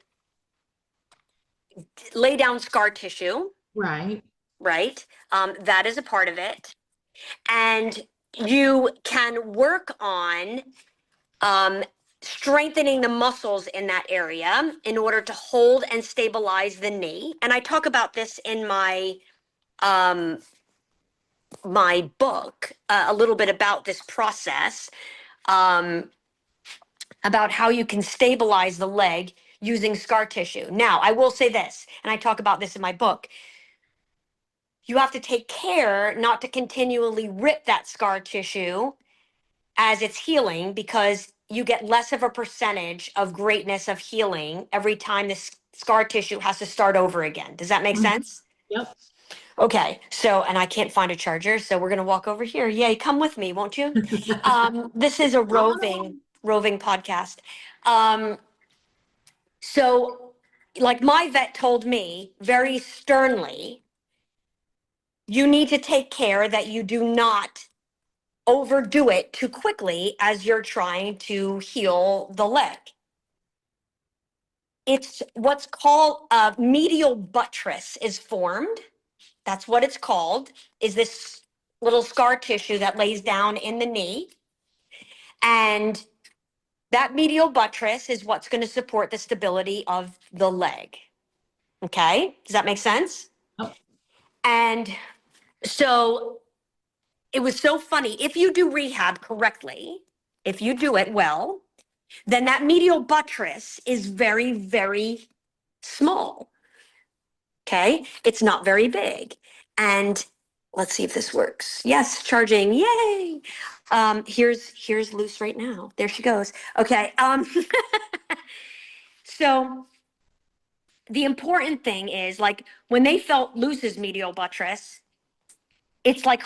lay down scar tissue, Right. right? That is a part of it. And you can work on strengthening the muscles in that area in order to hold and stabilize the knee. And I talk about this in um, my book, a little bit about this process, about how you can stabilize the leg using scar tissue. Now, I will say this, and I talk about this in my book. You have to take care not to continually rip that scar tissue as it's healing, because you get less of a percentage of greatness of healing every time the scar tissue has to start over again. Does that make sense? Yep. Okay, so, and I can't find a charger, so we're gonna walk over here. Yay, come with me, won't you? This is a roving podcast. So, like my vet told me very sternly, you need to take care that you do not overdo it too quickly as you're trying to heal the leg. It's what's called a medial buttress is formed. That's what it's called, is this little scar tissue that lays down in the knee. And that medial buttress is what's going to support the stability of the leg. Okay? Does that make sense? Oh. And so it was so funny. If you do rehab correctly, if you do it well, then that medial buttress is very, very small. Okay? It's not very big. And let's see if this works. Yes, charging. Yay. Here's Luce right now. There she goes. Okay. So the important thing is, like, when they felt Luce's medial buttress, it's like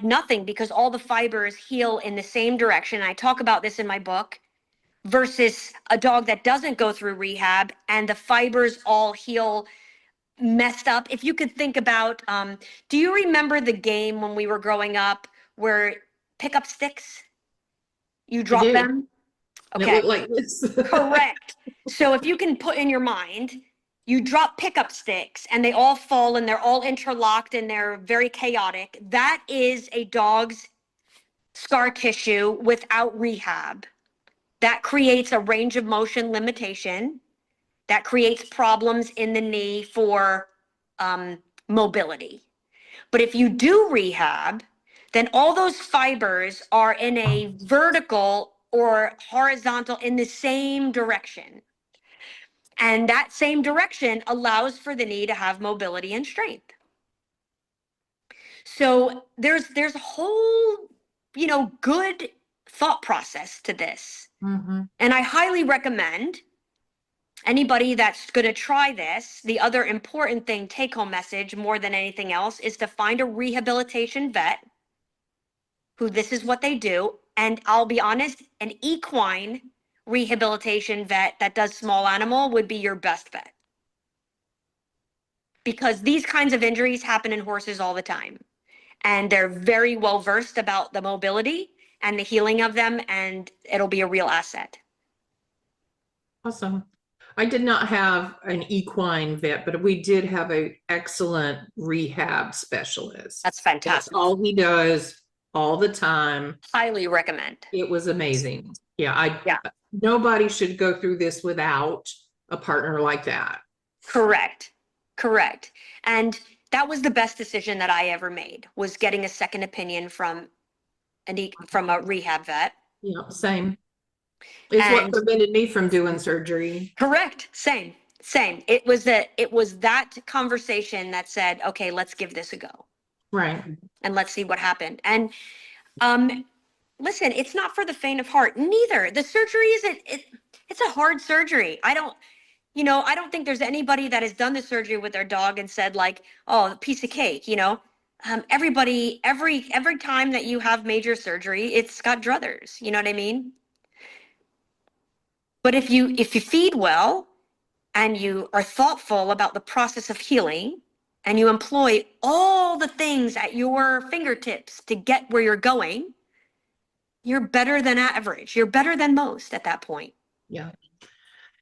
nothing, because all the fibers heal in the same direction. I talk about this in my book, versus a dog that doesn't go through rehab and the fibers all heal messed up. If you could think about, do you remember the game when we were growing up where pick up sticks? You I drop do. them? And it Okay. looked like this. Correct. So if you can put in your mind, you drop pickup sticks and they all fall and they're all interlocked and they're very chaotic. That is a dog's scar tissue without rehab. That creates a range of motion limitation. That creates problems in the knee for mobility. But if you do rehab, then all those fibers are in a vertical or horizontal in the same direction. And that same direction allows for the knee to have mobility and strength. So there's a whole, good thought process to this. Mm-hmm. And I highly recommend anybody that's going to try this. The other important thing, take home message more than anything else, is to find a rehabilitation vet who this is what they do. And I'll be honest, an equine rehabilitation vet that does small animal would be your best bet, because these kinds of injuries happen in horses all the time, and they're very well versed about the mobility and the healing of them, and it'll be a real asset. Awesome. I did not have an equine vet, but we did have an excellent rehab specialist. That's That's fantastic. all he does all the time. Highly recommend. It was amazing. Yeah, Yeah. nobody should go through this without a partner like that. Correct. Correct. And that was the best decision that I ever made, was getting a second opinion from from a rehab vet. Yeah, same. It's what And prevented me from doing surgery. correct. Same. Same. It was that conversation that said, okay, let's give this a go Right. and let's see what happened. And um listen, it's not for the faint of heart. Neither. The surgery isn't it's a hard surgery. I don't think there's anybody that has done the surgery with their dog and said like, oh, a piece of cake, everybody, every time that you have major surgery, it's got druthers, you know what I mean? But if you feed well and you are thoughtful about the process of healing and you employ all the things at your fingertips to get where you're going, you're better than average. You're better than most at that point. Yeah.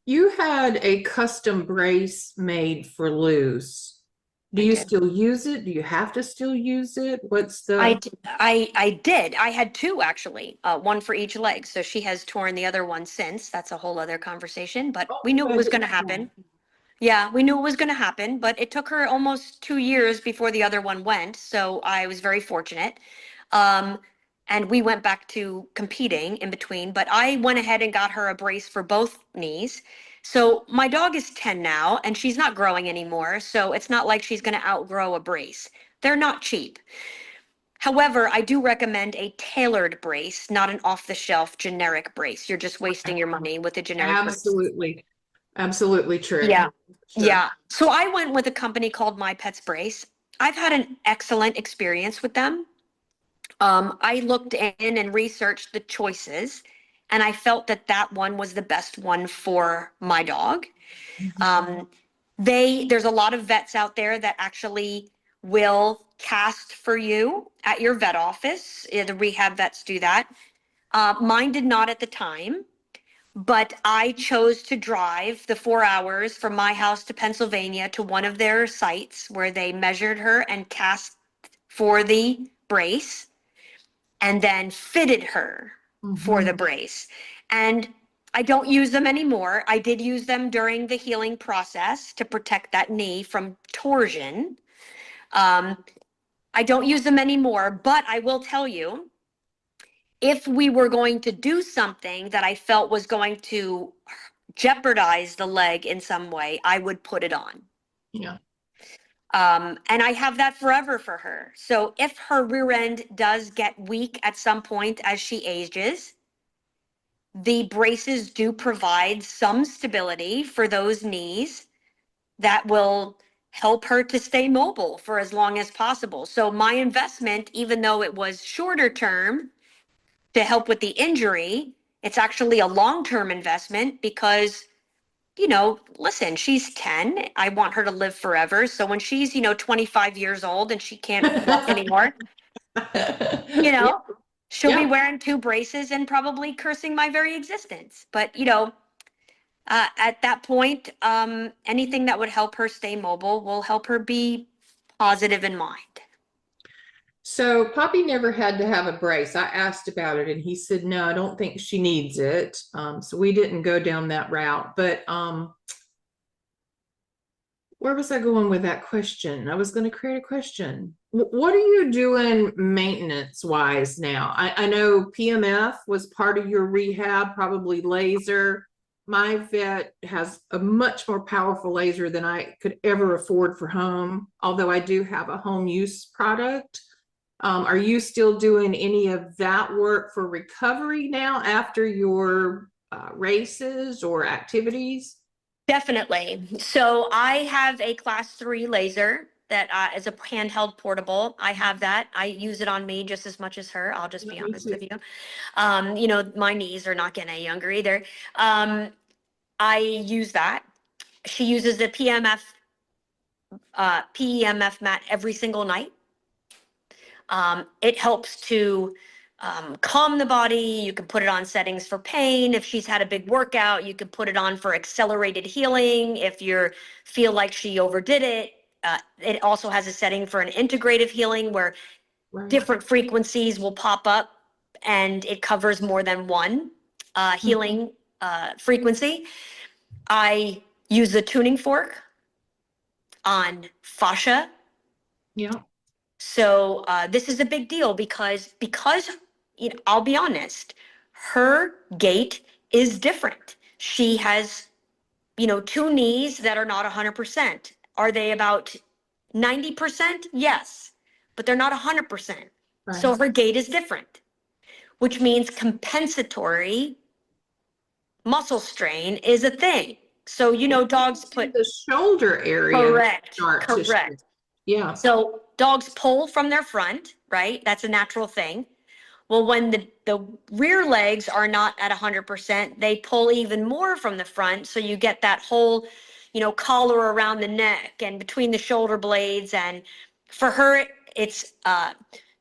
You had a custom brace made for loose. Do I you did. still use it? Do you have to still use it? What's the? I did. I had two actually, one for each leg. So she has torn the other one since. That's a whole other conversation, but we knew it was going to happen. Yeah, we knew it was going to happen, but it took her almost 2 years before the other one went. So I was very fortunate. Um, and we went back to competing in between, but I went ahead and got her a brace for both knees. So my dog is 10 now and she's not growing anymore. So it's not like she's going to outgrow a brace. They're not cheap. However, I do recommend a tailored brace, not an off-the-shelf generic brace. You're just wasting your money with a generic brace. Absolutely. Absolutely true. Yeah. Sure. Yeah. So I went with a company called My Pet's Brace. I've had an excellent experience with them. I looked in and researched the choices, and I felt that that one was the best one for my dog. There's a lot of vets out there that actually will cast for you at your vet office. Yeah, the rehab vets do that. Mine did not at the time, but I chose to drive the 4 hours from my house to Pennsylvania to one of their sites where they measured her and cast for the brace and then fitted her for the brace. And I don't use them anymore. I did use them during the healing process to protect that knee from torsion. I don't use them anymore, but I will tell you, if we were going to do something that I felt was going to jeopardize the leg in some way, I would put it on. Yeah. And I have that forever for her. So if her rear end does get weak at some point as she ages, the braces do provide some stability for those knees that will help her to stay mobile for as long as possible. So my investment, even though it was shorter term to help with the injury, it's actually a long-term investment because, listen, she's 10. I want her to live forever. So when she's, 25 years old and she can't walk anymore, Yeah. she'll be wearing two braces and probably cursing my very existence. But, at that point, anything that would help her stay mobile will help her be positive in mind. So Poppy never had to have a brace. I asked about it and he said, no, I don't think she needs it. So we didn't go down that route, but where was I going with that question? I was going to create a question. What are you doing maintenance wise now? I know PMF was part of your rehab, probably laser. My vet has a much more powerful laser than I could ever afford for home, although I do have a home use product. Are you still doing any of that work for recovery now after your races or activities? Definitely. So I have a class 3 laser that is a handheld portable. I have that. I use it on me just as much as her. I'll just be honest with you. My knees are not getting any younger either. I use that. She uses the PEMF mat every single night. It helps to calm the body. You can put it on settings for pain. If she's had a big workout, you can put it on for accelerated healing. If you feel like she overdid it, it also has a setting for an integrative healing where Right. different frequencies will pop up and it covers more than one healing frequency. I use the tuning fork on fascia. Yeah. So this is a big deal because you know, I'll be honest, her gait is different. She has, you know, two knees that are not 100%. Are they about 90%? Yes, but they're not 100%. So Right. her gait is different, which means compensatory muscle strain is a thing. So, you know, dogs In put, the shoulder area correct, start to shrink. correct. Yeah. So dogs pull from their front, right? That's a natural thing. Well, when the rear legs are not at 100%, they pull even more from the front. So you get that whole, you know, collar around the neck and between the shoulder blades. And for her, it's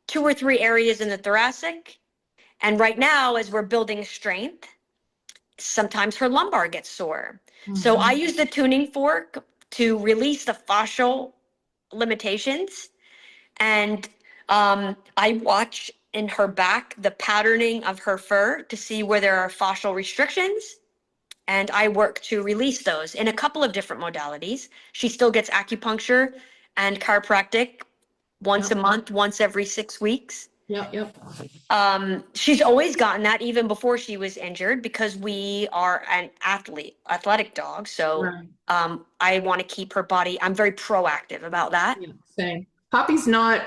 2 or 3 areas in the thoracic. And right now, as we're building strength, sometimes her lumbar gets sore. So I use the tuning fork to release the fascial limitations. And I watch in her back the patterning of her fur to see where there are fascial restrictions. And I work to release those in a couple of different modalities. She still gets acupuncture and chiropractic once a month, once every 6 weeks. Yep. She's always gotten that even before she was injured because we are an athletic dog. So Right. I want to keep her body. I'm very proactive about that. Yeah. Same. Poppy's not,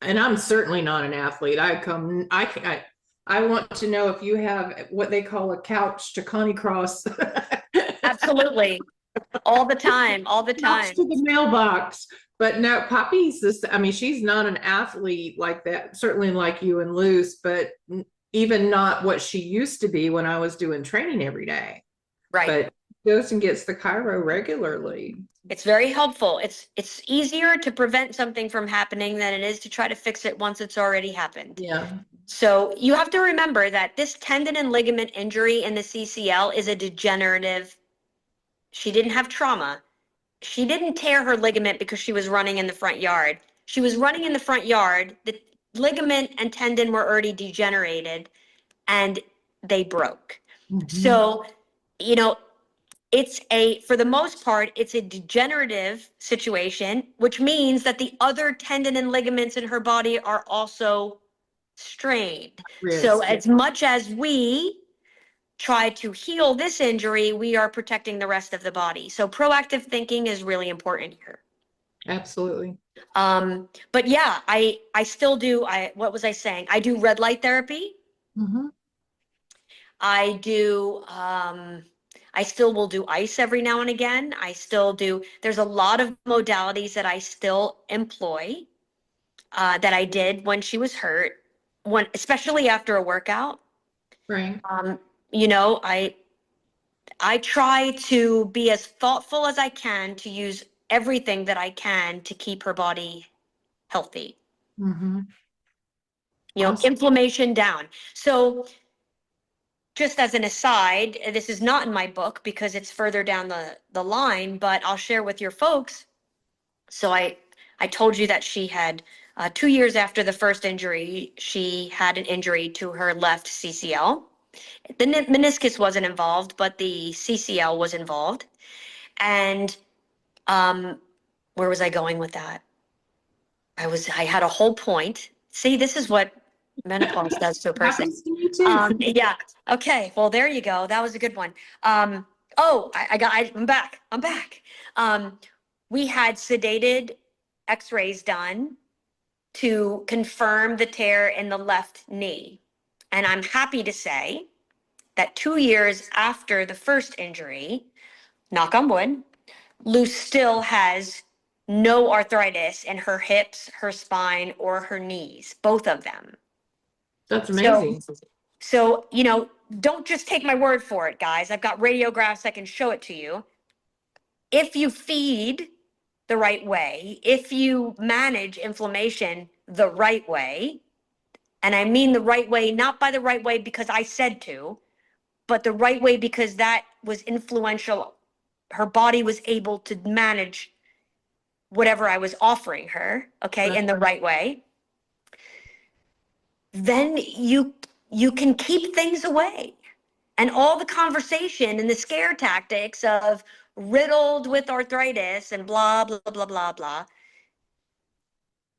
and I'm certainly not an athlete. I want to know if you have what they call a couch to Connie Cross. Absolutely. All the time, all the Couch time. to the mailbox. But no, Poppy's this, I mean, she's not an athlete like that, certainly like you and Luce, but even not what she used to be when I was doing training every day. Right. But goes and gets the chiro regularly. It's very helpful. It's easier to prevent something from happening than it is to try to fix it once it's already happened. Yeah. So you have to remember that this tendon and ligament injury in the CCL is a degenerative. She didn't have trauma. She didn't tear her ligament because she was running in the front yard. She was running in the front yard. The ligament and tendon were already degenerated and they broke. So, you know, for the most part, it's a degenerative situation, which means that the other tendon and ligaments in her body are also strained. So as much as we try to heal this injury, we are protecting the rest of the body. So proactive thinking is really important here. Absolutely. But yeah, I still do. What was I saying? I do red light therapy. I do. I still will do ice every now and again. I still do. There's a lot of modalities that I still employ that I did when she was hurt, especially after a workout. Right. You know, I try to be as thoughtful as I can to use everything that I can to keep her body healthy. You know, Awesome. inflammation down. So just as an aside, this is not in my book because it's further down the line, but I'll share with your folks. So I told you that she had 2 years after the first injury, she had an injury to her left CCL. The meniscus wasn't involved, but the CCL was involved. And where was I going with that? I had a whole point. See, this is what menopause does to a person. Happens to me too. Yeah. Okay. Well, there you go. That was a good one. I'm back. I'm back. We had sedated x-rays done to confirm the tear in the left knee. And I'm happy to say that 2 years after the first injury, knock on wood, Lou still has no arthritis in her hips, her spine, or her knees, both of them. That's amazing. So, you know, don't just take my word for it, guys. I've got radiographs I can show it to you. If you feed the right way, if you manage inflammation the right way, And I mean the right way, not by the right way because I said to, but the right way because that was influential. Her body was able to manage whatever I was offering her, okay, in the right way. Then you can keep things away. And all the conversation and the scare tactics of riddled with arthritis and blah, blah, blah, blah, blah.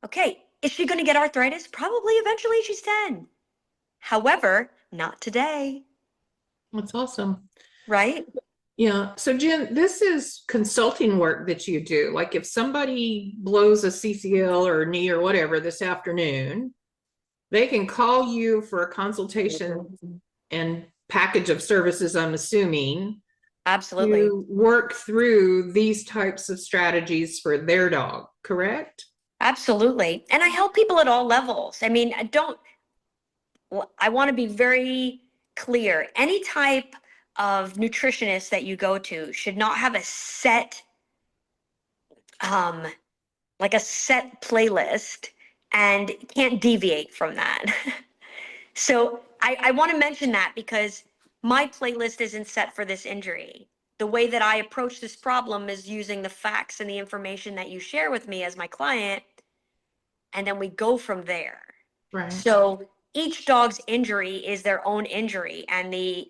Okay, is she going to get arthritis? Probably eventually she's 10. However, not today, That's awesome. right? Yeah. So Jen, this is consulting work that you do. Like if somebody blows a CCL or knee or whatever this afternoon, they can call you for a consultation and package of services, I'm assuming, Absolutely. to work through these types of strategies for their dog, correct? Absolutely. And I help people at all levels. I mean, I want to be very clear. Any type of nutritionist that you go to should not have a set, um, like a set playlist and can't deviate from that. So I want to mention that because my playlist isn't set for this injury. The way that I approach this problem is using the facts and the information that you share with me as my client, and then we go from there. Right. So each dog's injury is their own injury, and the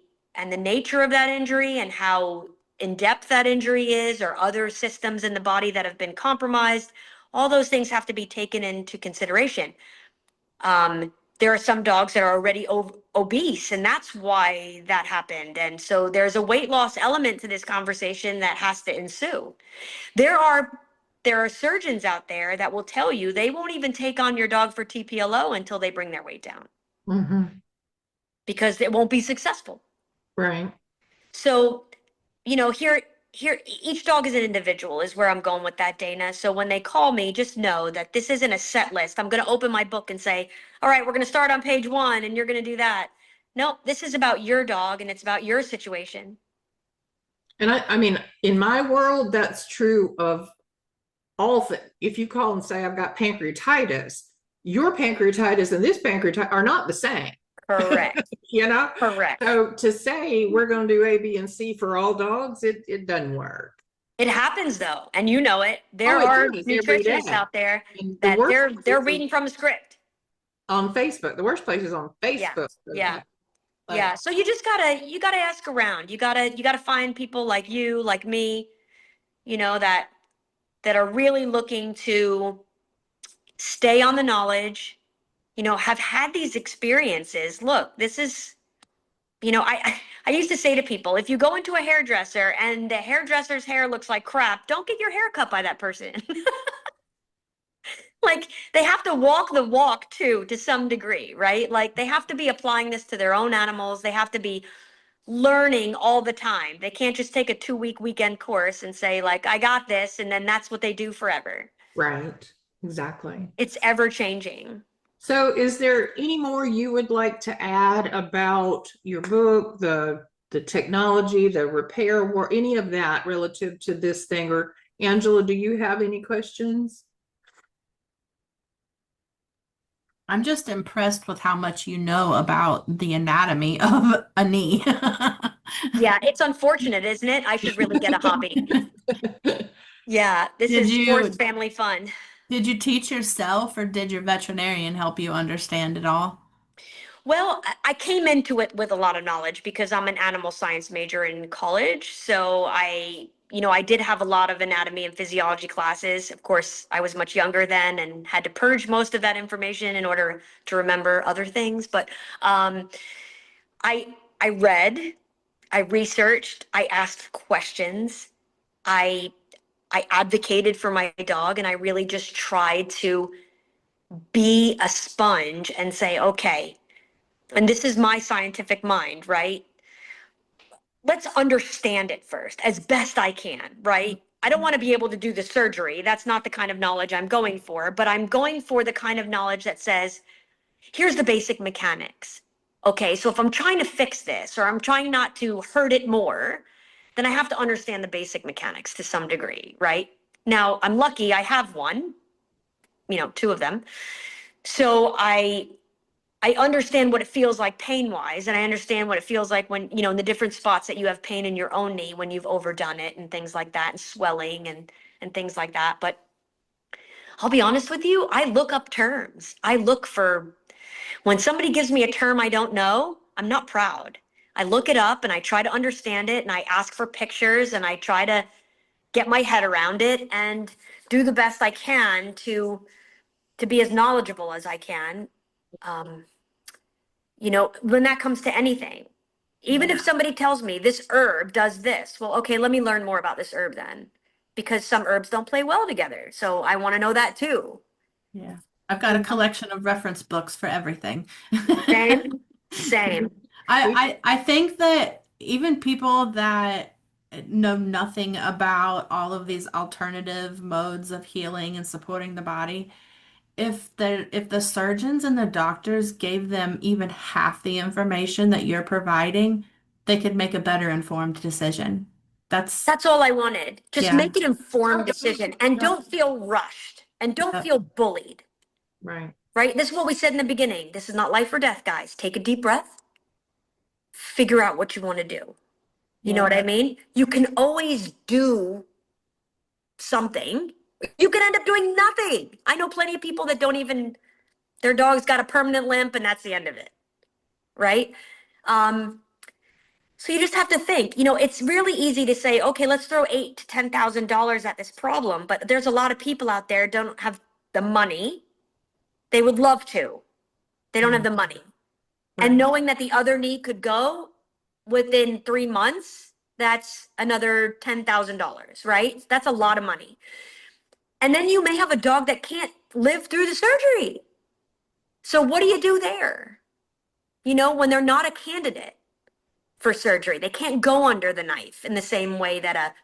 nature of that injury and how in depth that injury is, or other systems in the body that have been compromised, all those things have to be taken into consideration. There are some dogs that are already obese, and that's why that happened. And so there's a weight loss element to this conversation that has to ensue. There are there are surgeons out there that will tell you they won't even take on your dog for TPLO until they bring their weight down Mm-hmm. because it won't be successful. Right. So, here each dog is an individual is where I'm going with that, Dana. So when they call me, just know that this isn't a set list. I'm going to open my book and say, all right, we're going to start on page 1 and you're going to do that. No, this is about your dog and it's about your situation. And I mean, in my world, that's true of all things. If you call and say, I've got pancreatitis, your pancreatitis and this pancreatitis are not the same. Correct. Correct. So to say we're going to do A, B, and C for all dogs, it doesn't work. It happens though, and you know it. There It are does every nutritionists day. out there And that they're reading from a script on Facebook. The worst place is on Facebook. Yeah. Like, Yeah. So you gotta ask around. You gotta find people like you, like me, that are really looking to stay on the knowledge, have had these experiences. Look, this is, I used to say to people, if you go into a hairdresser and the hairdresser's hair looks like crap, don't get your hair cut by that person. Like they have to walk the walk too, to some degree, right? Like they have to be applying this to their own animals. They have to be learning all the time. They can't just take a 2-week weekend course and say like, I got this. And then that's what they do forever. right. Exactly. It's ever changing. So is there any more you would like to add about your book, the technology, the repair, or any of that relative to this thing? Or Angela, do you have any questions? I'm just impressed with how much you know about the anatomy of a knee. Yeah, it's unfortunate, isn't it? I should really get a hobby. Yeah, this is forced family fun. Did you teach yourself or did your veterinarian help you understand it all? Well, I came into it with a lot of knowledge because I'm an animal science major in college. So I did have a lot of anatomy and physiology classes. Of course, I was much younger then and had to purge most of that information in order to remember other things. But I read, I researched, I asked questions, I I advocated for my dog, and I really just tried to be a sponge and say, okay, and this is my scientific mind, right? Let's understand it first as best I can, right? I don't want to be able to do the surgery. That's not the kind of knowledge I'm going for, but I'm going for the kind of knowledge that says, here's the basic mechanics. Okay, so if I'm trying to fix this or I'm trying not to hurt it more, then I have to understand the basic mechanics to some degree, right? Now, I'm lucky I have one, two of them. So I I understand what it feels like pain-wise, and I understand what it feels like when, in the different spots that you have pain in your own knee when you've overdone it and things like that, and swelling and things like that. But I'll be honest with you, I look up terms. I look for, when somebody gives me a term I don't know, I'm not proud. I look it up and I try to understand it, and I ask for pictures, and I try to get my head around it and do the best I can to be as knowledgeable as I can. Um, when that comes to anything, even if somebody tells me this herb does this, well, okay, let me learn more about this herb then, because some herbs don't play well together. So I want to know that too. Yeah. I've got a collection of reference books for everything. Same, same. I think that even people that know nothing about all of these alternative modes of healing and supporting the body, if the surgeons and the doctors gave them even half the information that you're providing, they could make a better informed decision. That's all I wanted. Just Yeah. make an informed decision and don't feel rushed and don't Yep. feel bullied, Right. right? This is what we said in the beginning. This is not life or death, guys. Take a deep breath, figure out what you want to do. You know what I mean? You can always do something. You can end up doing nothing. I know plenty of people that don't even, their dog's got a permanent limp and that's the end of it, right? So you just have to think, it's really easy to say, okay, let's throw $8,000 to $10,000 at this problem, but there's a lot of people out there don't have the money. They would love to. They don't have the money. Right. And knowing that the other knee could go within 3 months, that's another $10,000, right? That's a lot of money. And then you may have a dog that can't live through the surgery. So what do you do there? When they're not a candidate for surgery, they can't go under the knife in the same way that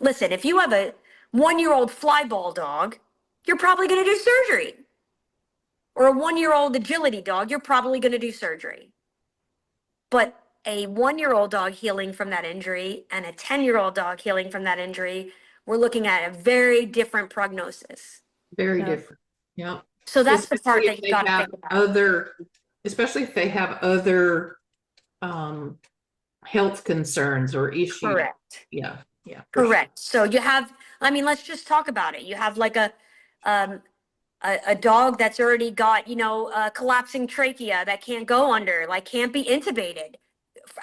listen, if you have a 1-year-old fly ball dog, you're probably going to do surgery. Or a 1-year-old agility dog, you're probably going to do surgery. But a 1-year-old dog healing from that injury and a 10-year-old dog healing from that injury, we're looking at a very different prognosis. Very Yeah. different. Yeah. So that's the part Especially that if you they got to have think about. especially if they have other health concerns or issues. Correct. Yeah. Yeah. For Correct. So you have, let's just talk about it. You have like a dog that's already got, a collapsing trachea that can't go under, like can't be intubated,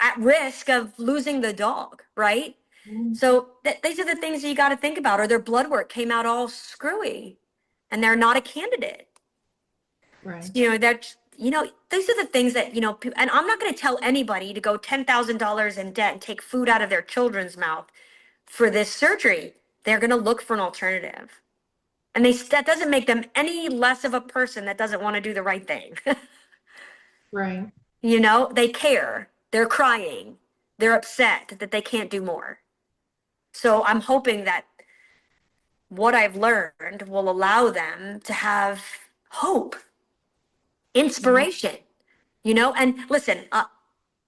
at risk of losing the dog, right? sure. So these are the things that you got to think about. Or their blood work came out all screwy and they're not a candidate. Right. These are the things that, and I'm not going to tell anybody to go $10,000 in debt and take food out of their children's mouth for this surgery. They're going to look for an alternative. And that doesn't make them any less of a person that doesn't want to do the right thing. Right. They care. They're crying. They're upset that they can't do more. So I'm hoping that what I've learned will allow them to have hope, inspiration, and listen,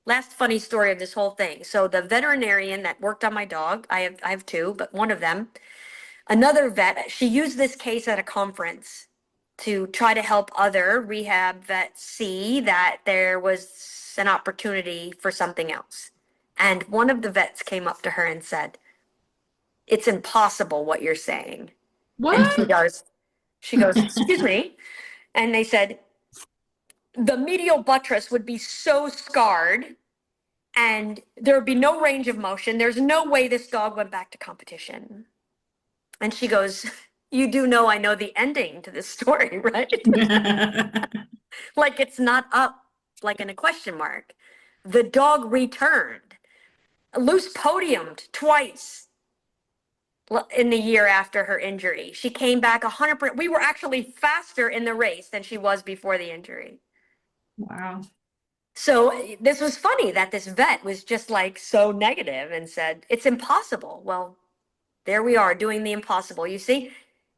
last funny story of this whole thing. So the veterinarian that worked on my dog, I have two, but one of them, another vet, she used this case at a conference to try to help other rehab vets see that there was an opportunity for something else. And one of the vets came up to her and said, "It's impossible what you're saying." And What? she goes, "Excuse me." And they said, the medial buttress would be so scarred and there would be no range of motion. There's no way this dog went back to competition. And she goes, "You do know I know the ending to this story, right?" Like it's not up like in a question mark. The dog returned, loose podiumed twice in the year after her injury. She came back 100%. We were actually faster in the race than she was before the injury. Wow. So this was funny that this vet was just like so negative and said, "It's impossible." Well, there we are doing the impossible. You see,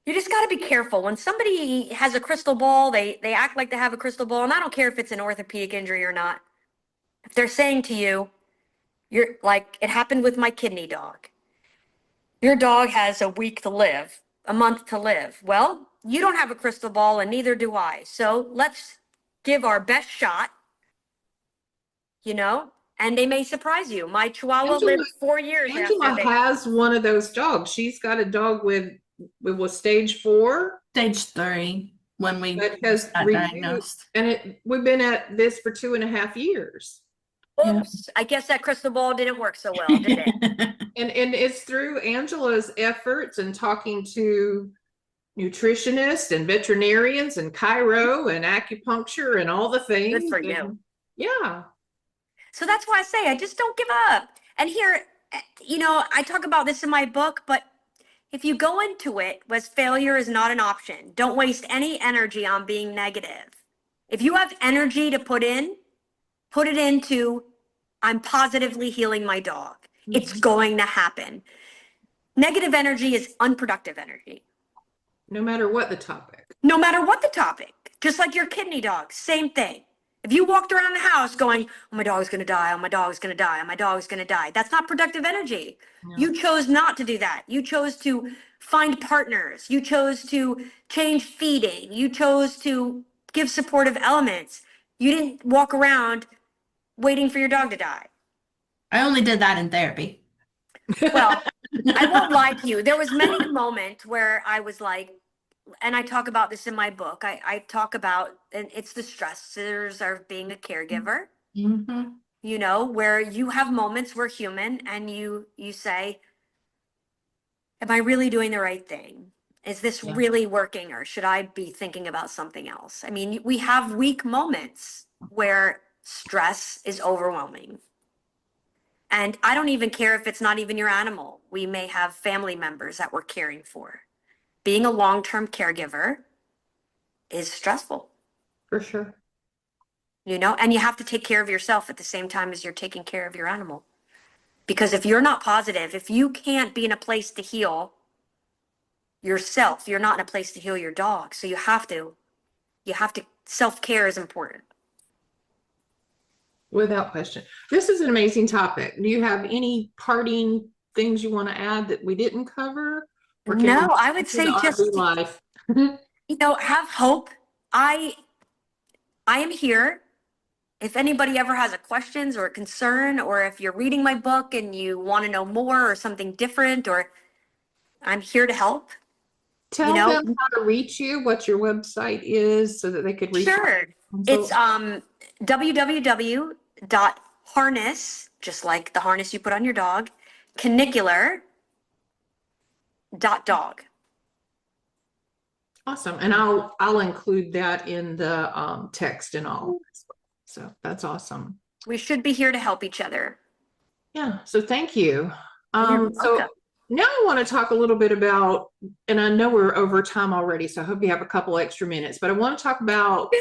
you just got to be careful. When somebody has a crystal ball, they act like they have a crystal ball. And I don't care if it's an orthopedic injury or not. If they're saying to you, you're like, it happened with my kidney dog. Your dog has a week to live, a month to live. Well, you don't have a crystal ball and neither do I. So let's give our best shot, and they may surprise you. My Chihuahua Angela, lived 4 years Angela after they. has one of those dogs. She's got a dog with was stage 4 Stage 3 when we that has got reduced, diagnosed. and we've been at this for 2.5 years. Yeah. Oops, I guess that crystal ball didn't work so well, did it? And it's through Angela's efforts and talking to nutritionists and veterinarians and chiro and acupuncture and all the things. Good for you. And yeah. So that's why I say I just don't give up. And here, I talk about this in my book, but if you go into it with failure is not an option, don't waste any energy on being negative. If you have energy to put it into, I'm positively healing my dog. It's going to happen. Negative energy is unproductive energy. No matter what the topic. No matter what the topic, just like your kidney dog, same thing. If you walked around the house going, oh, my dog's going to die, oh, my dog's going to die, oh, my dog's going to die, that's not productive energy. No. You chose not to do that. You chose to find partners. You chose to change feeding. You chose to give supportive elements. You didn't walk around waiting for your dog to die. I only did that in therapy. Well, I won't lie to you. There was many a moment where I was like, and I talk about this in my book. I talk about, and it's the stressors of being a caregiver, where you have moments we're human and you say, am I really doing the right thing? Is this really working, or should I be thinking about something else? I mean, we have weak moments where stress is overwhelming. And I don't even care if it's not even your animal. We may have family members that we're caring for. Being a long-term caregiver is stressful. For sure. And you have to take care of yourself at the same time as you're taking care of your animal. Because if you're not positive, if you can't be in a place to heal yourself, you're not in a place to heal your dog. So you have to, self-care is important. Without question. This is an amazing topic. Do you have any parting things you want to add that we didn't cover? No, I would say just, life. have hope. I am here. If anybody ever has a questions or a concern, or if you're reading my book and you want to know more or something different, or I'm here to help. Tell them how to reach you, what your website is, so that they could reach you. Sure. It's www.harness, just like the harness you put on your dog, canicular.dog. Awesome. And I'll include that in the text and all. So that's awesome. We should be here to help each other. Yeah. So thank you. You're So welcome. now I want to talk a little bit about, and I know we're over time already, so I hope you have a couple extra minutes, but I want to talk about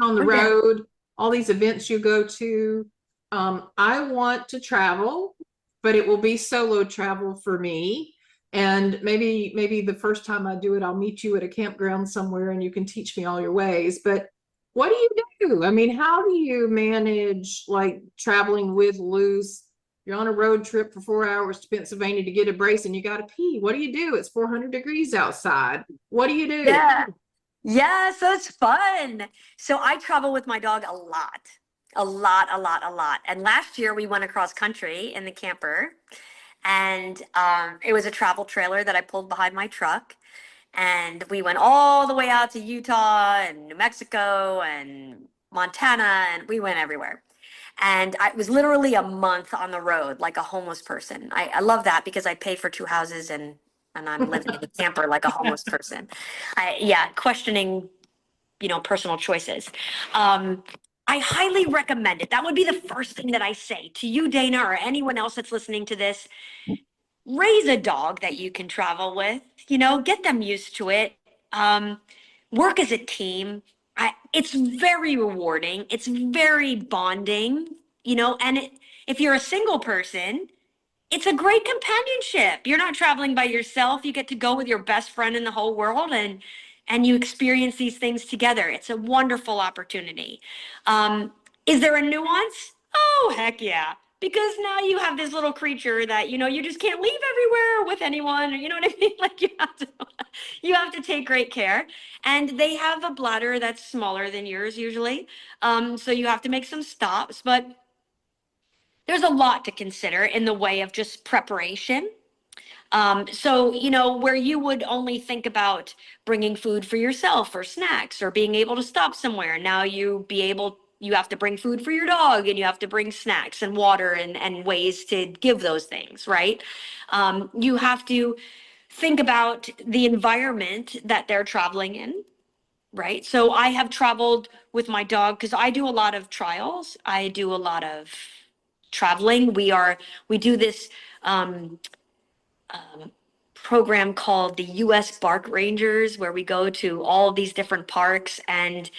on the road, all these events you go to. I want to travel, but it will be solo travel for me. And maybe the first time I do it, I'll meet you at a campground somewhere and you can teach me all your ways. But what do you do? I mean, how do you manage like traveling with Luce? You're on a road trip for 4 hours to Pennsylvania to get a brace and you got to pee. What do you do? It's 400 degrees outside. What do you do? Yeah, so it's fun. So I travel with my dog a lot. And last year we went across country in the camper, and it was a travel trailer that I pulled behind my truck. And we went all the way out to Utah and New Mexico and Montana, and we went everywhere. And I was literally a month on the road like a homeless person. I love that because I pay for 2 houses and I'm living in a camper like a homeless person. Questioning, personal choices. I highly recommend it. That would be the first thing that I say to you, Dana, or anyone else that's listening to this. Raise a dog that you can travel with, get them used to it. Work as a team. It's very rewarding. It's very bonding, and if you're a single person, it's a great companionship. You're not traveling by yourself. You get to go with your best friend in the whole world and you experience these things together. It's a wonderful opportunity. Is there a nuance? Oh, heck yeah. because now you have this little creature that, you just can't leave everywhere with anyone. You know what I mean? Like you have to take great care. And they have a bladder that's smaller than yours usually. So you have to make some stops, but there's a lot to consider in the way of just preparation. So, where you would only think about bringing food for yourself or snacks or being able to stop somewhere, now you have to bring food for your dog and you have to bring snacks and water and ways to give those things, right? You have to think about the environment that they're traveling in, right? So I have traveled with my dog because I do a lot of trials. I do a lot of traveling. We do this program called the US Bark Rangers, where we go to all these different parks and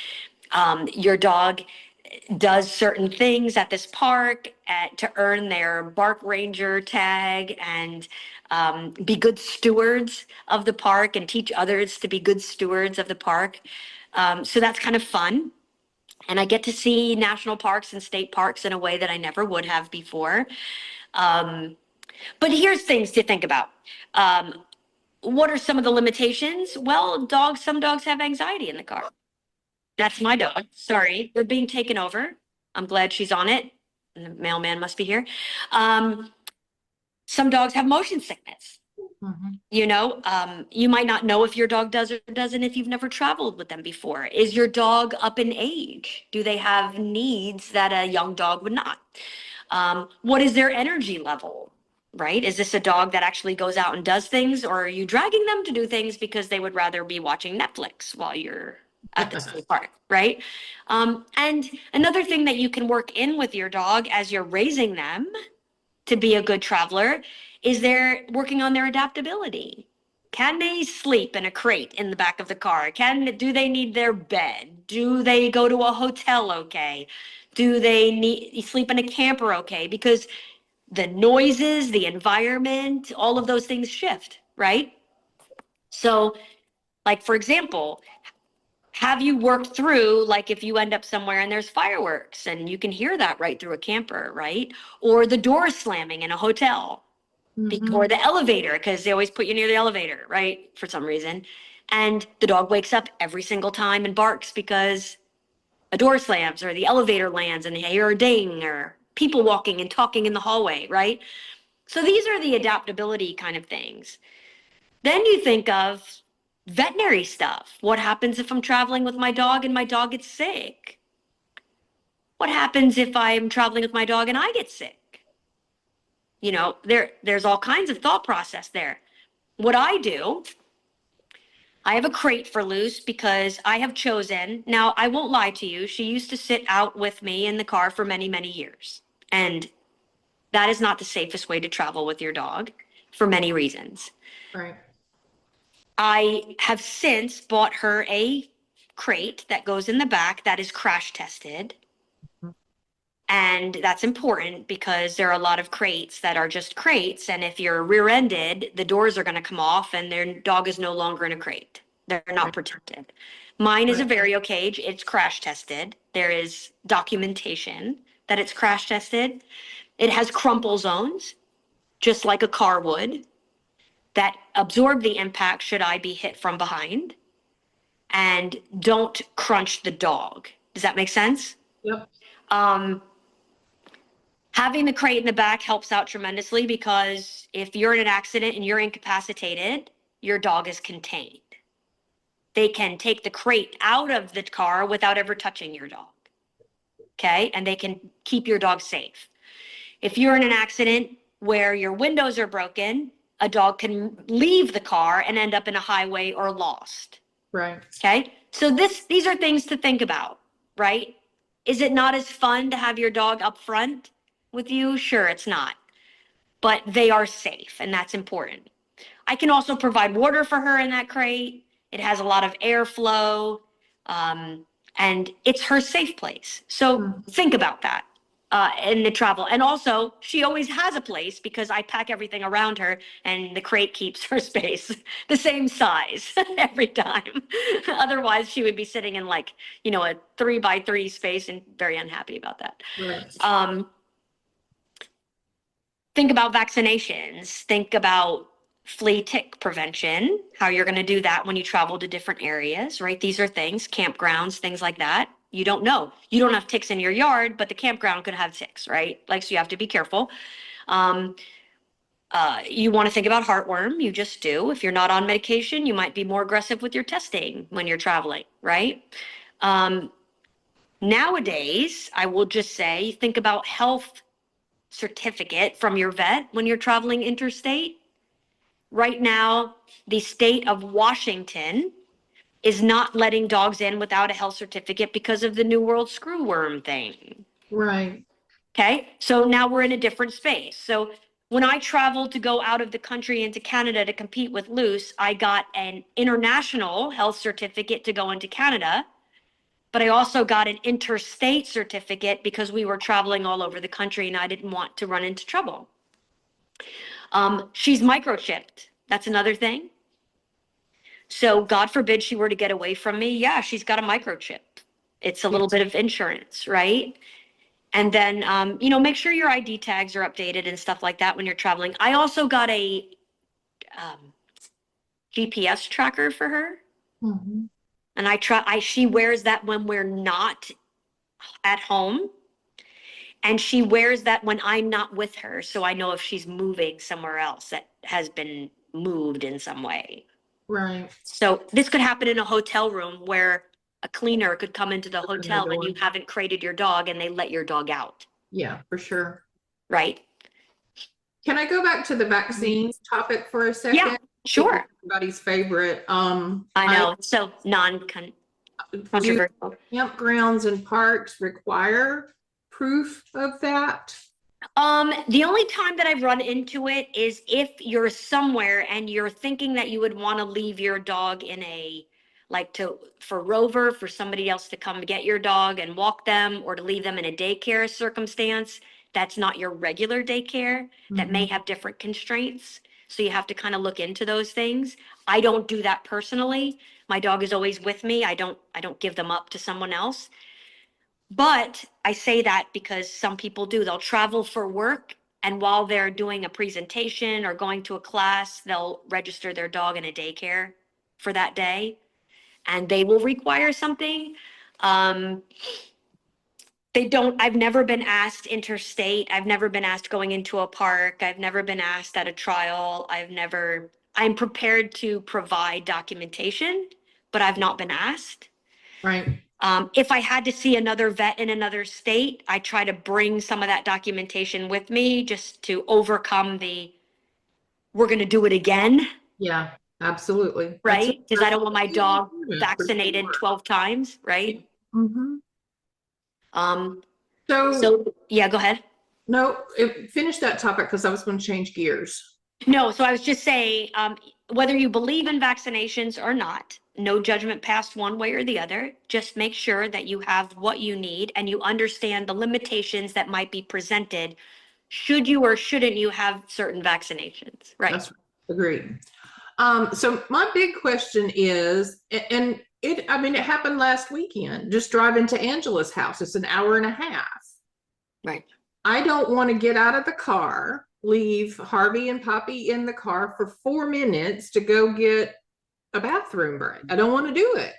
your dog does certain things at this park to earn their Bark Ranger tag and be good stewards of the park and teach others to be good stewards of the park. So that's kind of fun. And I get to see national parks and state parks in a way that I never would have before. But here's things to think about. What are some of the limitations? Well, some dogs have anxiety in the car. That's my dog. Sorry, they're being taken over. I'm glad she's on it. And the mailman must be here. Some dogs have motion sickness. You might not know if your dog does or doesn't if you've never traveled with them before. Is your dog up in age? Do they have needs that a young dog would not? What is their energy level? Right? Is this a dog that actually goes out and does things, or are you dragging them to do things because they would rather be watching Netflix while you're at the state park, right? And another thing that you can work in with your dog as you're raising them to be a good traveler is they're working on their adaptability. Can they sleep in a crate in the back of the car? Do they need their bed? Do they go to a hotel okay? Do they need sleep in a camper okay? Because the noises, the environment, all of those things shift, right? So, like, for example, have you worked through, like, if you end up somewhere and there's fireworks and you can hear that right through a camper, right? Or the door slamming in a hotel, or the elevator, because they always put you near the elevator, right? For some reason. And the dog wakes up every single time and barks because a door slams or the elevator lands and they hear a ding, or people walking and talking in the hallway, right? So these are the adaptability kind of things. Then you think of veterinary stuff. What happens if I'm traveling with my dog and my dog gets sick? What happens if I'm traveling with my dog and I get sick? There's all kinds of thought process there. What I do, I have a crate for Luce because I have chosen, now I won't lie to you, she used to sit out with me in the car for many, many years. And that is not the safest way to travel with your dog for many reasons. Right. I have since bought her a crate that goes in the back that is crash tested. And that's important because there are a lot of crates that are just crates. And if you're rear-ended, the doors are going to come off and their dog is no longer in a crate. They're not protected. Mine is a Vario cage. It's crash tested. There is documentation that it's crash tested. It has crumple zones, just like a car would, that absorb the impact should I be hit from behind, and don't crunch the dog. Does that make sense? Yep. Having the crate in the back helps out tremendously because if you're in an accident and you're incapacitated, your dog is contained. They can take the crate out of the car without ever touching your dog. Okay? And they can keep your dog safe. If you're in an accident where your windows are broken, a dog can leave the car and end up in a highway or lost. Right. Okay? So these are things to think about, right? Is it not as fun to have your dog up front with you? Sure, it's not. But they are safe, and that's important. I can also provide water for her in that crate. It has a lot of airflow, and it's her safe place. So think about that in the travel. And also, she always has a place because I pack everything around her, and the crate keeps her space the same size every time. Otherwise, she would be sitting in a 3x3 space and very unhappy about that. Right. think about vaccinations, think about flea tick prevention, how you're going to do that when you travel to different areas, right? These are things, campgrounds, things like that. You don't know. You don't have ticks in your yard, but the campground could have ticks, right? Like, so you have to be careful. You want to think about heartworm. You just do. If you're not on medication, you might be more aggressive with your testing when you're traveling, right? Nowadays, I will just say, think about health certificate from your vet when you're traveling interstate. Right now, the state of Washington is not letting dogs in without a health certificate because of the New World screwworm thing. Right. Okay, so now we're in a different space. So when I traveled to go out of the country into Canada to compete with Loose, I got an international health certificate to go into Canada, but I also got an interstate certificate because we were traveling all over the country and I didn't want to run into trouble. She's microchipped. That's another thing. So God forbid she were to get away from me. Yeah, she's got a microchip. It's a little bit of insurance, right? And then, make sure your ID tags are updated and stuff like that when you're traveling. I also got a GPS tracker for her. Mm-hmm. And she wears that when we're not at home. And she wears that when I'm not with her. So I know if she's moving somewhere else that has been moved in some way. Right. So this could happen in a hotel room where a cleaner could come into the Open the hotel and door. you haven't crated your dog and they let your dog out, Yeah, for sure. right? Can I go back to the vaccine topic for a second? Yeah, sure. Everybody's favorite. I know, it's so controversial. Campgrounds and parks require proof of that? The only time that I've run into it is if you're somewhere and you're thinking that you would want to leave your dog in for Rover, for somebody else to come get your dog and walk them, or to leave them in a daycare circumstance. That's not your regular daycare, that may have different constraints. So you have to kind of look into those things. I don't do that personally. My dog is always with me. I don't give them up to someone else. But I say that because some people do. They'll travel for work, and while they're doing a presentation or going to a class, they'll register their dog in a daycare for that day, and they will require something. I've never been asked interstate. I've never been asked going into a park. I've never been asked at a trial. I'm prepared to provide documentation, but I've not been asked. Right. If I had to see another vet in another state, I try to bring some of that documentation with me just to overcome we're going to do it again. Yeah, absolutely. Right? Because I don't want my dog vaccinated 12 times, right? Mm-hmm. So yeah, go ahead. No, finish that topic because I was going to change gears. No, so I was just saying, whether you believe in vaccinations or not, no judgment passed one way or the other. Just make sure that you have what you need and you understand the limitations that might be presented should you or shouldn't you have certain vaccinations, right? That's agreed. So my big question is, and it happened last weekend, just driving to Angela's house. It's an hour and a half. Right. I don't want to get out of the car, leave Harvey and Poppy in the car for 4 minutes to go get a bathroom break. I don't want to do it.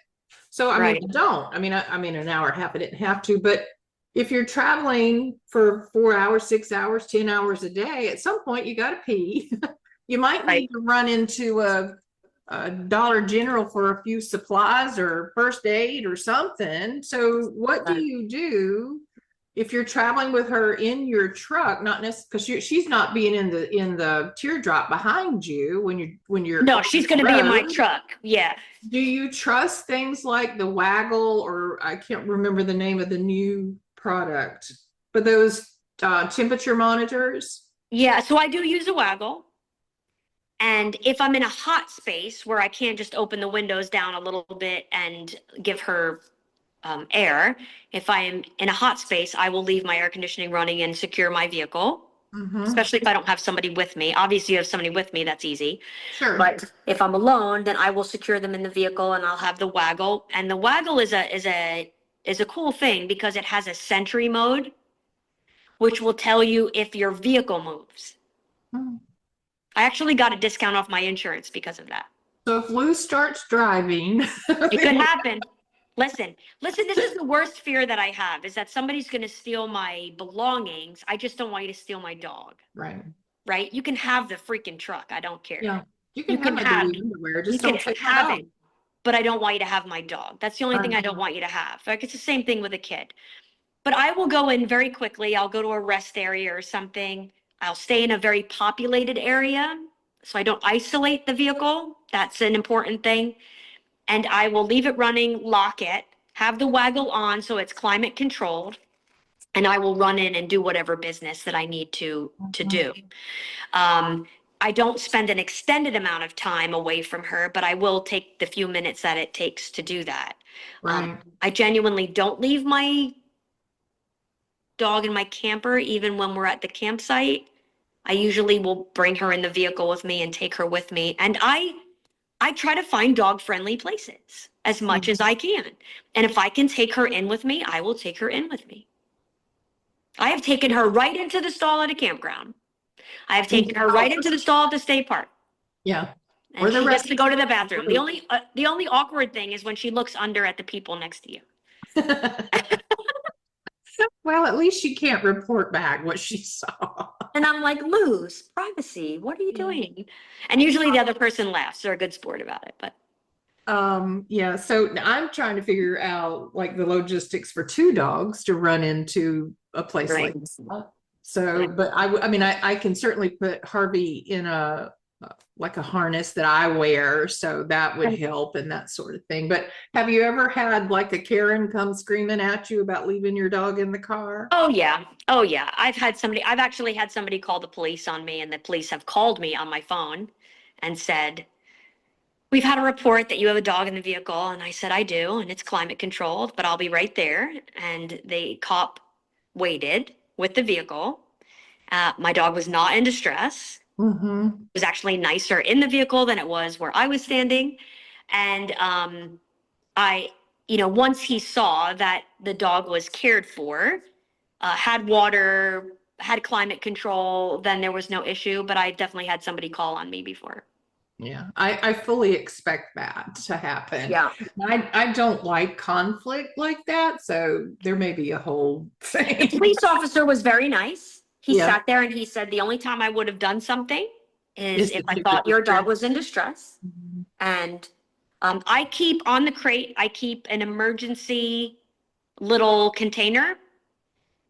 So, I mean, an hour and a half, I didn't have to, but if you're traveling for 4 hours, 6 hours, 10 hours a day, at some point you got to pee. You might need to run into a Dollar General for a few supplies or first aid or something. So what do you do if you're traveling with her in your truck? Not necessarily because she's not being in the teardrop behind you when you're no, she's going to be in my truck. Yeah. Do you trust things like the Waggle, or I can't remember the name of the new product, but those temperature monitors? Yeah, so I do use a Waggle. And if I'm in a hot space where I can't just open the windows down a little bit and give her air, if I am in a hot space, I will leave my air conditioning running and secure my vehicle, especially if I don't have somebody with me. Obviously, you have somebody with me, that's easy. Sure. But if I'm alone, then I will secure them in the vehicle and I'll have the Waggle. And the Waggle is a cool thing because it has a sentry mode, which will tell you if your vehicle moves. Hmm. I actually got a discount off my insurance because of that. So if Lou starts driving, It could happen. Listen, this is the worst fear that I have, is that somebody's going to steal my belongings. I just don't want you to steal my dog, right? right? You can have the freaking truck. I don't care. Yeah, you You can have can my have, dirty underwear. you Just can don't take my have dog. it, but I don't want you to have my dog. That's the only thing I Right. don't want you to have. Like, it's the same thing with a kid. But I will go in very quickly. I'll go to a rest area or something. I'll stay in a very populated area so I don't isolate the vehicle. That's an important thing. And I will leave it running, lock it, have the waggle on so it's climate controlled, and I will run in and do whatever business that I need to do. I don't spend an extended amount of time away from her, but I will take the few minutes that it takes to do that. Right. I genuinely don't leave my dog in my camper, even when we're at the campsite. I usually will bring her in the vehicle with me and take her with me. And I try to find dog friendly places as much as I can. And if I can take her in with me, I will take her in with me. I have taken her right into the stall at a campground. I have taken her right into the stall at the state park. Yeah. Or And the she rest. gets to go to the bathroom. The only awkward thing is when she looks under at the people next to you. Well, at least she can't report back what she saw. And I'm like, Luz, privacy, what are you doing? And usually the other person laughs. They're a good sport about it, but Yeah, so I'm trying to figure out like the logistics for two dogs to run into a place Right. like that. So, but I mean, I can certainly put Harvey in a like a harness that I wear, so that would help and that sort of thing. But have you ever had like a Karen come screaming at you about leaving your dog in the car? oh yeah. Oh yeah. I've actually had somebody call the police on me, and the police have called me on my phone and said, we've had a report that you have a dog in the vehicle. And I said, I do, and it's climate controlled, but I'll be right there. And the cop waited with the vehicle. My dog was not in distress. Mm-hmm. It was actually nicer in the vehicle than it was where I was standing. And once he saw that the dog was cared for, had water, had climate control, then there was no issue. But I definitely had somebody call on me before. Yeah, I fully expect that to happen. Yeah. I don't like conflict like that, so there may be a whole The thing. police officer was very nice. He Yeah. sat there and he said, the only time I would have done something is Is if to I keep thought it your dog distressed. was in distress. And I keep on the crate, I keep an emergency little container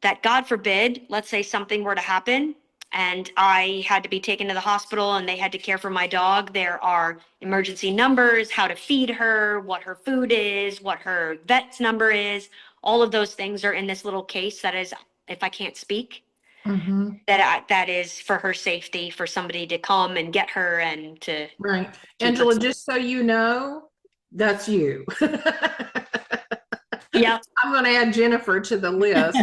that, God forbid, let's say something were to happen and I had to be taken to the hospital and they had to care for my dog. There are emergency numbers, how to feed her, what her food is, what her vet's number is. All of those things are in this little case that is, if I can't speak, Mm-hmm. that is for her safety, for somebody to come and get her and to Right. keep Angela, her. just so you know, that's you. Yep, I'm going to add Jennifer to the list.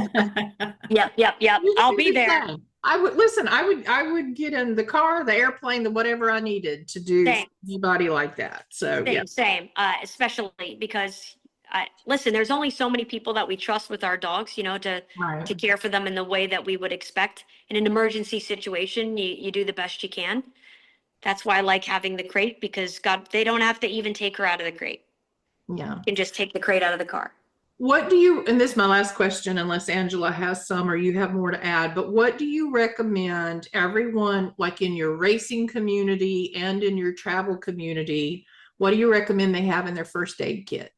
yep. You I'll do be the there. same. I would listen. I would get in the car, the airplane, the whatever I needed to do Same. for anybody like that. So yeah, Same. Especially because, listen, there's only so many people that we trust with our dogs, to right. care for them in the way that we would expect. In an emergency situation, you do the best you can. That's why I like having the crate, because God, they don't have to even take her out of the crate. Yeah. You can just take the crate out of the car. What do you, and this is my last question, unless Angela has some or you have more to add, but what do you recommend everyone, like in your racing community and in your travel community, what do you recommend they have in their first aid kit?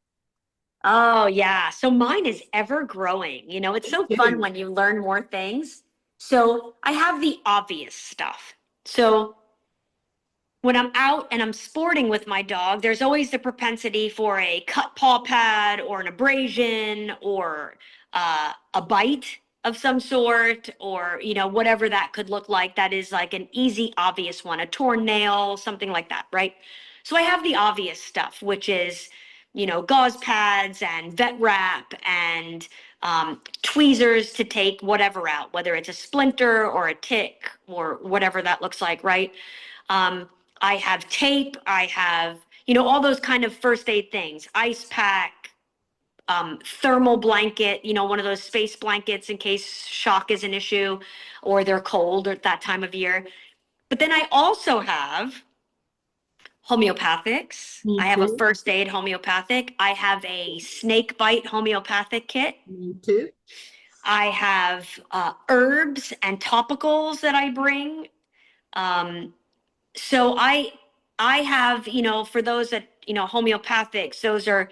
Oh, yeah. So mine is ever growing. It's so fun when you learn more things. So I have the obvious stuff. So when I'm out and I'm sporting with my dog, there's always the propensity for a cut paw pad or an abrasion or a bite of some sort, or, whatever that could look like. That is like an easy, obvious one, a torn nail, something like that, right? So I have the obvious stuff, which is, gauze pads and vet wrap and tweezers to take whatever out, whether it's a splinter or a tick or whatever that looks like, right? I have tape, I have, all those kind of first aid things, ice pack, thermal blanket, one of those space blankets in case shock is an issue or they're cold at that time of year. But then I also have homeopathics. Me I have a too. first aid homeopathic. I have a snake bite homeopathic kit. Me too. I have herbs and topicals that I bring. So I have, for those that, homeopathics, those are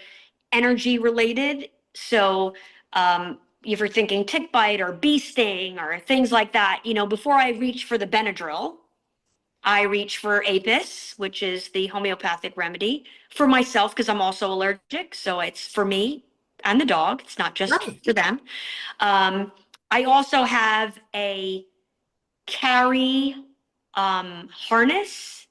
energy related. So if you're thinking tick bite or bee sting or things like that, before I reach for the Benadryl, I reach for Apis, which is the homeopathic remedy for myself because I'm also allergic. So it's for me and the dog. It's not just Right. for them. I also have a carry harness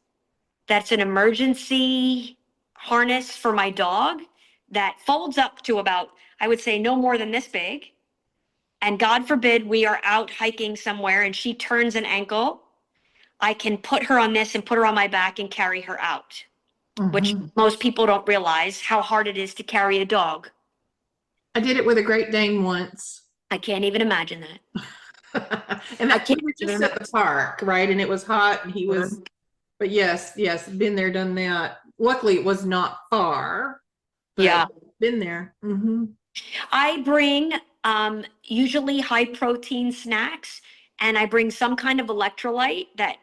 that's an emergency harness for my dog that folds up to about, I would say, no more than this big. And God forbid we are out hiking somewhere and she turns an ankle. I can put her on this and put her on my back and carry her out, which Mhm. most people don't realize how hard it is to carry a dog. I did it with a Great Dane once. I can't even imagine that. And I that we can't were even just at the park, right? And it was hot and he was, but yes, been there, done that. Luckily, it was not far, but Yeah. been there. Mm-hmm. I bring usually high protein snacks and I bring some kind of electrolyte that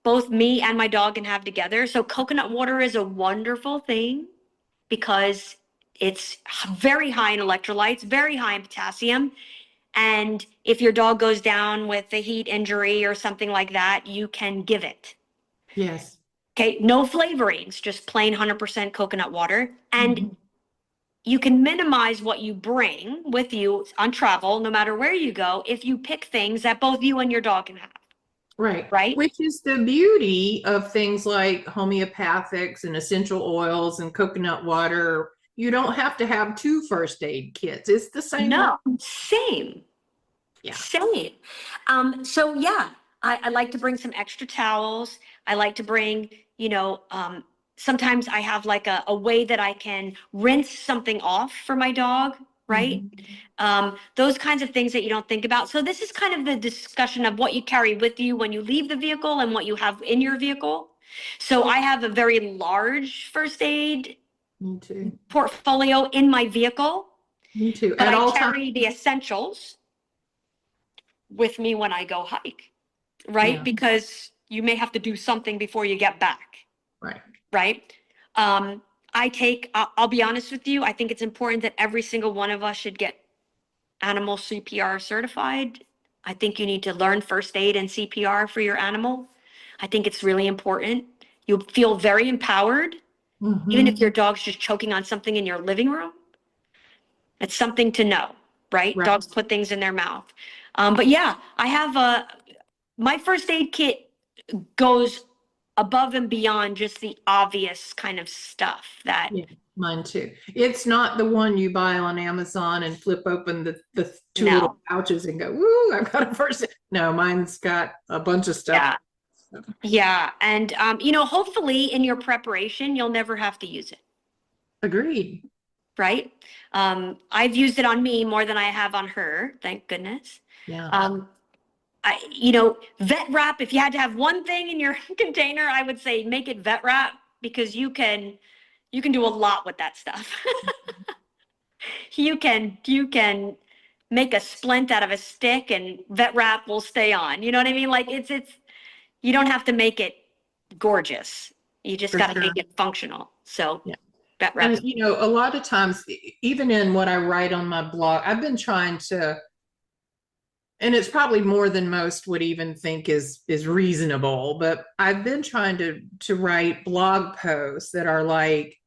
both me and my dog can have together. So coconut water is a wonderful thing because it's very high in electrolytes, very high in potassium. And if your dog goes down with a heat injury or something like that, you can give it. Yes. Okay, no flavorings, just plain 100% coconut water. And Mhm. you can minimize what you bring with you on travel, no matter where you go, if you pick things that both you and your dog can have. Right. Right? Which is the beauty of things like homeopathics and essential oils and coconut water. You don't have to have two first aid kits. It's the same one. No, same. Yeah. Same. So yeah, I like to bring some extra towels. I like to bring, sometimes I have like a way that I can rinse something off for my dog, right? Those kinds of things that you don't think about. So this is kind of the discussion of what you carry with you when you leave the vehicle and what you have in your vehicle. So I have a very large first aid Me too. portfolio in my vehicle, Me too. but At I all times. carry the essentials with me when I go hike, right? Yeah. Because you may have to do something before you get back, Right. right? I'll be honest with you, I think it's important that every single one of us should get animal CPR certified. I think you need to learn first aid and CPR for your animal. I think it's really important. You'll feel very empowered, even if Mhm. your dog's just choking on something in your living room. It's something to know, right? Right. Dogs put things in their mouth. But yeah, I have my first aid kit goes above and beyond just the obvious kind of stuff that Yeah, mine too. It's not the one you buy on Amazon and flip open the two no. little pouches and go, woo, I've got a first. No, mine's got a bunch of stuff. Yeah. And hopefully in your preparation you'll never have to use it, Agreed. right? I've used it on me more than I have on her, thank goodness. Yeah. Vet wrap, if you had to have one thing in your container, I would say make it vet wrap because you can do a lot with that stuff. You can make a splint out of a stick and vet wrap will stay on. You know what I mean? Like it's you don't have to make it gorgeous. You just For got to sure. make it functional. So Yeah. vet wrap. And a lot of times, even in what I write on my blog, I've been trying to, and it's probably more than most would even think is reasonable, but I've been trying to write blog posts that are like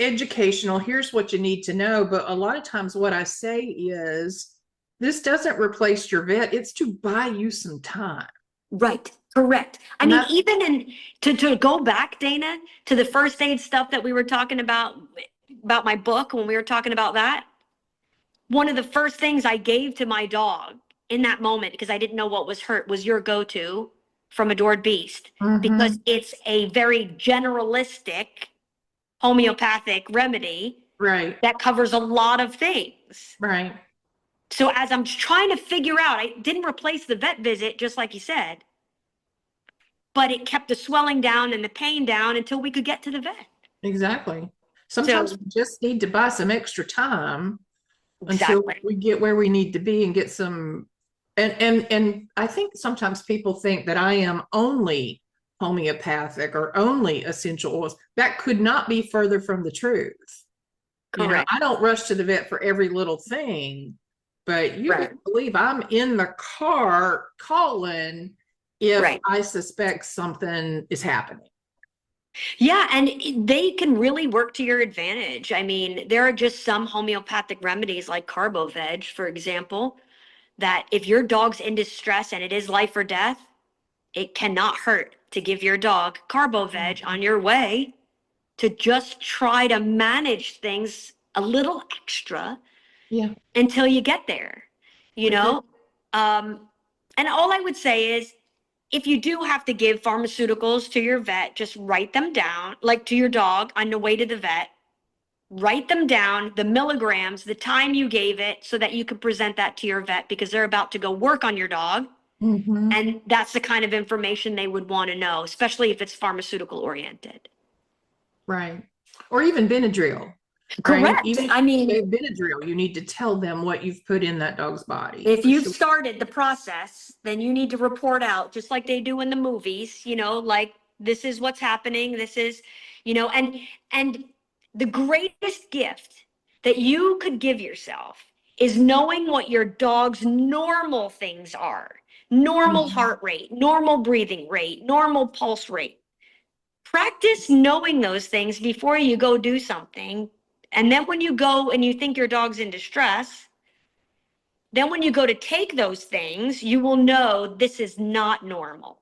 educational. Here's what you need to know. But a lot of times what I say is this doesn't replace your vet. It's to buy you some time. Right. Correct. I And mean, that's even to go back, Dana, to the first aid stuff that we were talking about my book when we were talking about that. One of the first things I gave to my dog in that moment, because I didn't know what was hurt, was your go-to from Adored Beast, because it's a very generalistic homeopathic remedy right. that covers a lot of things. Right. So as I'm trying to figure out, I didn't replace the vet visit, just like you said, but it kept the swelling down and the pain down until we could get to the vet. Exactly. So Sometimes we just need to buy some extra time until exactly. we get where we need to be and get some. And I think sometimes people think that I am only homeopathic or only essential oils. That could not be further from the truth. You know, Correct. I don't rush to the vet for every little thing, but you Right. can believe I'm in the car calling if Right. I suspect something is happening. Yeah, and they can really work to your advantage. I mean, there are just some homeopathic remedies like CarboVeg, for example, that if your dog's in distress and it is life or death, it cannot hurt to give your dog CarboVeg on your way to just try to manage things a little extra Yeah. until you get there, you I agree. know? And all I would say is if you do have to give pharmaceuticals to your vet, just write them down, like to your dog on the way to the vet. Write them down, the milligrams, the time you gave it, so that you can present that to your vet because they're about to go work on your dog. Mhm. And that's the kind of information they would want to know, especially if it's pharmaceutical oriented. Right. Or even Benadryl. Right. Correct. Even if I mean, they have Benadryl, you need to tell them what you've put in that dog's body. if for you've sure. started the process, then you need to report out, just like they do in the movies, you know, like this is what's happening. This is, you know, and the greatest gift that you could give yourself is knowing what your dog's normal things are. Normal Mhm. heart rate, normal breathing rate, normal pulse rate. Practice knowing those things before you go do something. And then when you go and you think your dog's in distress, then when you go to take those things, you will know this is not normal,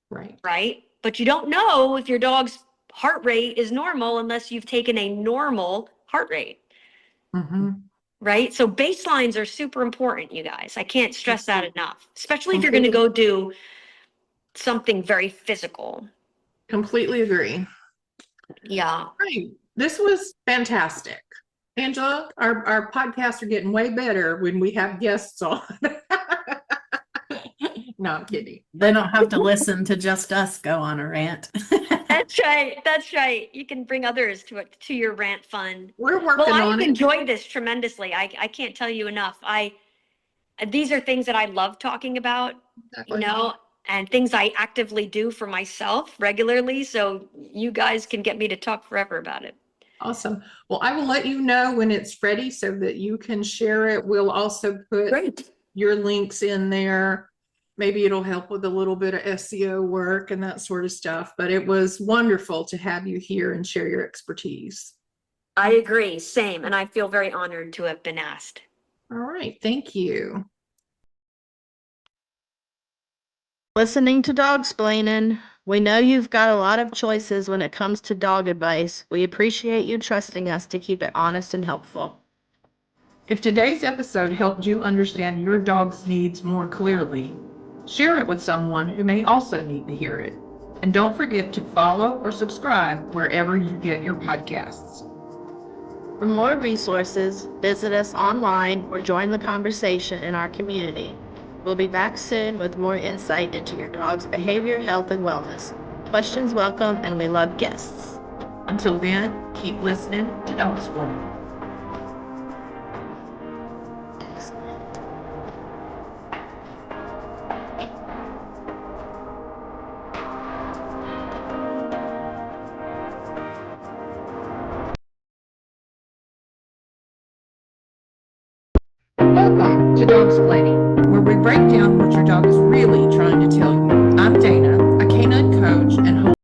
Right. right? But you don't know if your dog's heart rate is normal unless you've taken a normal heart rate, Mhm. right? So baselines are super important, you guys. I can't stress that enough, especially if you're going to Completely, go do something very physical. completely agree. Yeah. Right. This was fantastic. Angela, our podcasts are getting way better when we have guests on. No, I'm kidding. They don't have to listen to just us go on a rant. That's right. That's right. You can bring others to it, to your rant fun. We're Well, working I've on it. enjoyed this tremendously. I can't tell you enough. These are things that I love talking about, you Exactly. know, and things I actively do for myself regularly. So you guys can get me to talk forever about it. Awesome. Well, I will let you know when it's ready so that you can share it. We'll also put Great. your links in there. Maybe it'll help with a little bit of SEO work and that sort of stuff. But it was wonderful to have you here and share your expertise. I agree. Same. And I feel very honored to have been asked. All right. Thank you. Listening to Dogsplainin, we know you've got a lot of choices when it comes to dog advice. We appreciate you trusting us to keep it honest and helpful. If today's episode helped you understand your dog's needs more clearly, share it with someone who may also need to hear it. And don't forget to follow or subscribe wherever you get your podcasts. For more resources, visit us online or join the conversation in our community. We'll be back soon with more insight into your dog's behavior, health, and wellness. Questions welcome, and we love guests. Until then, keep listening to Dogsplainin. Welcome to Dogsplainin, where we break down what your dog is really trying to tell you.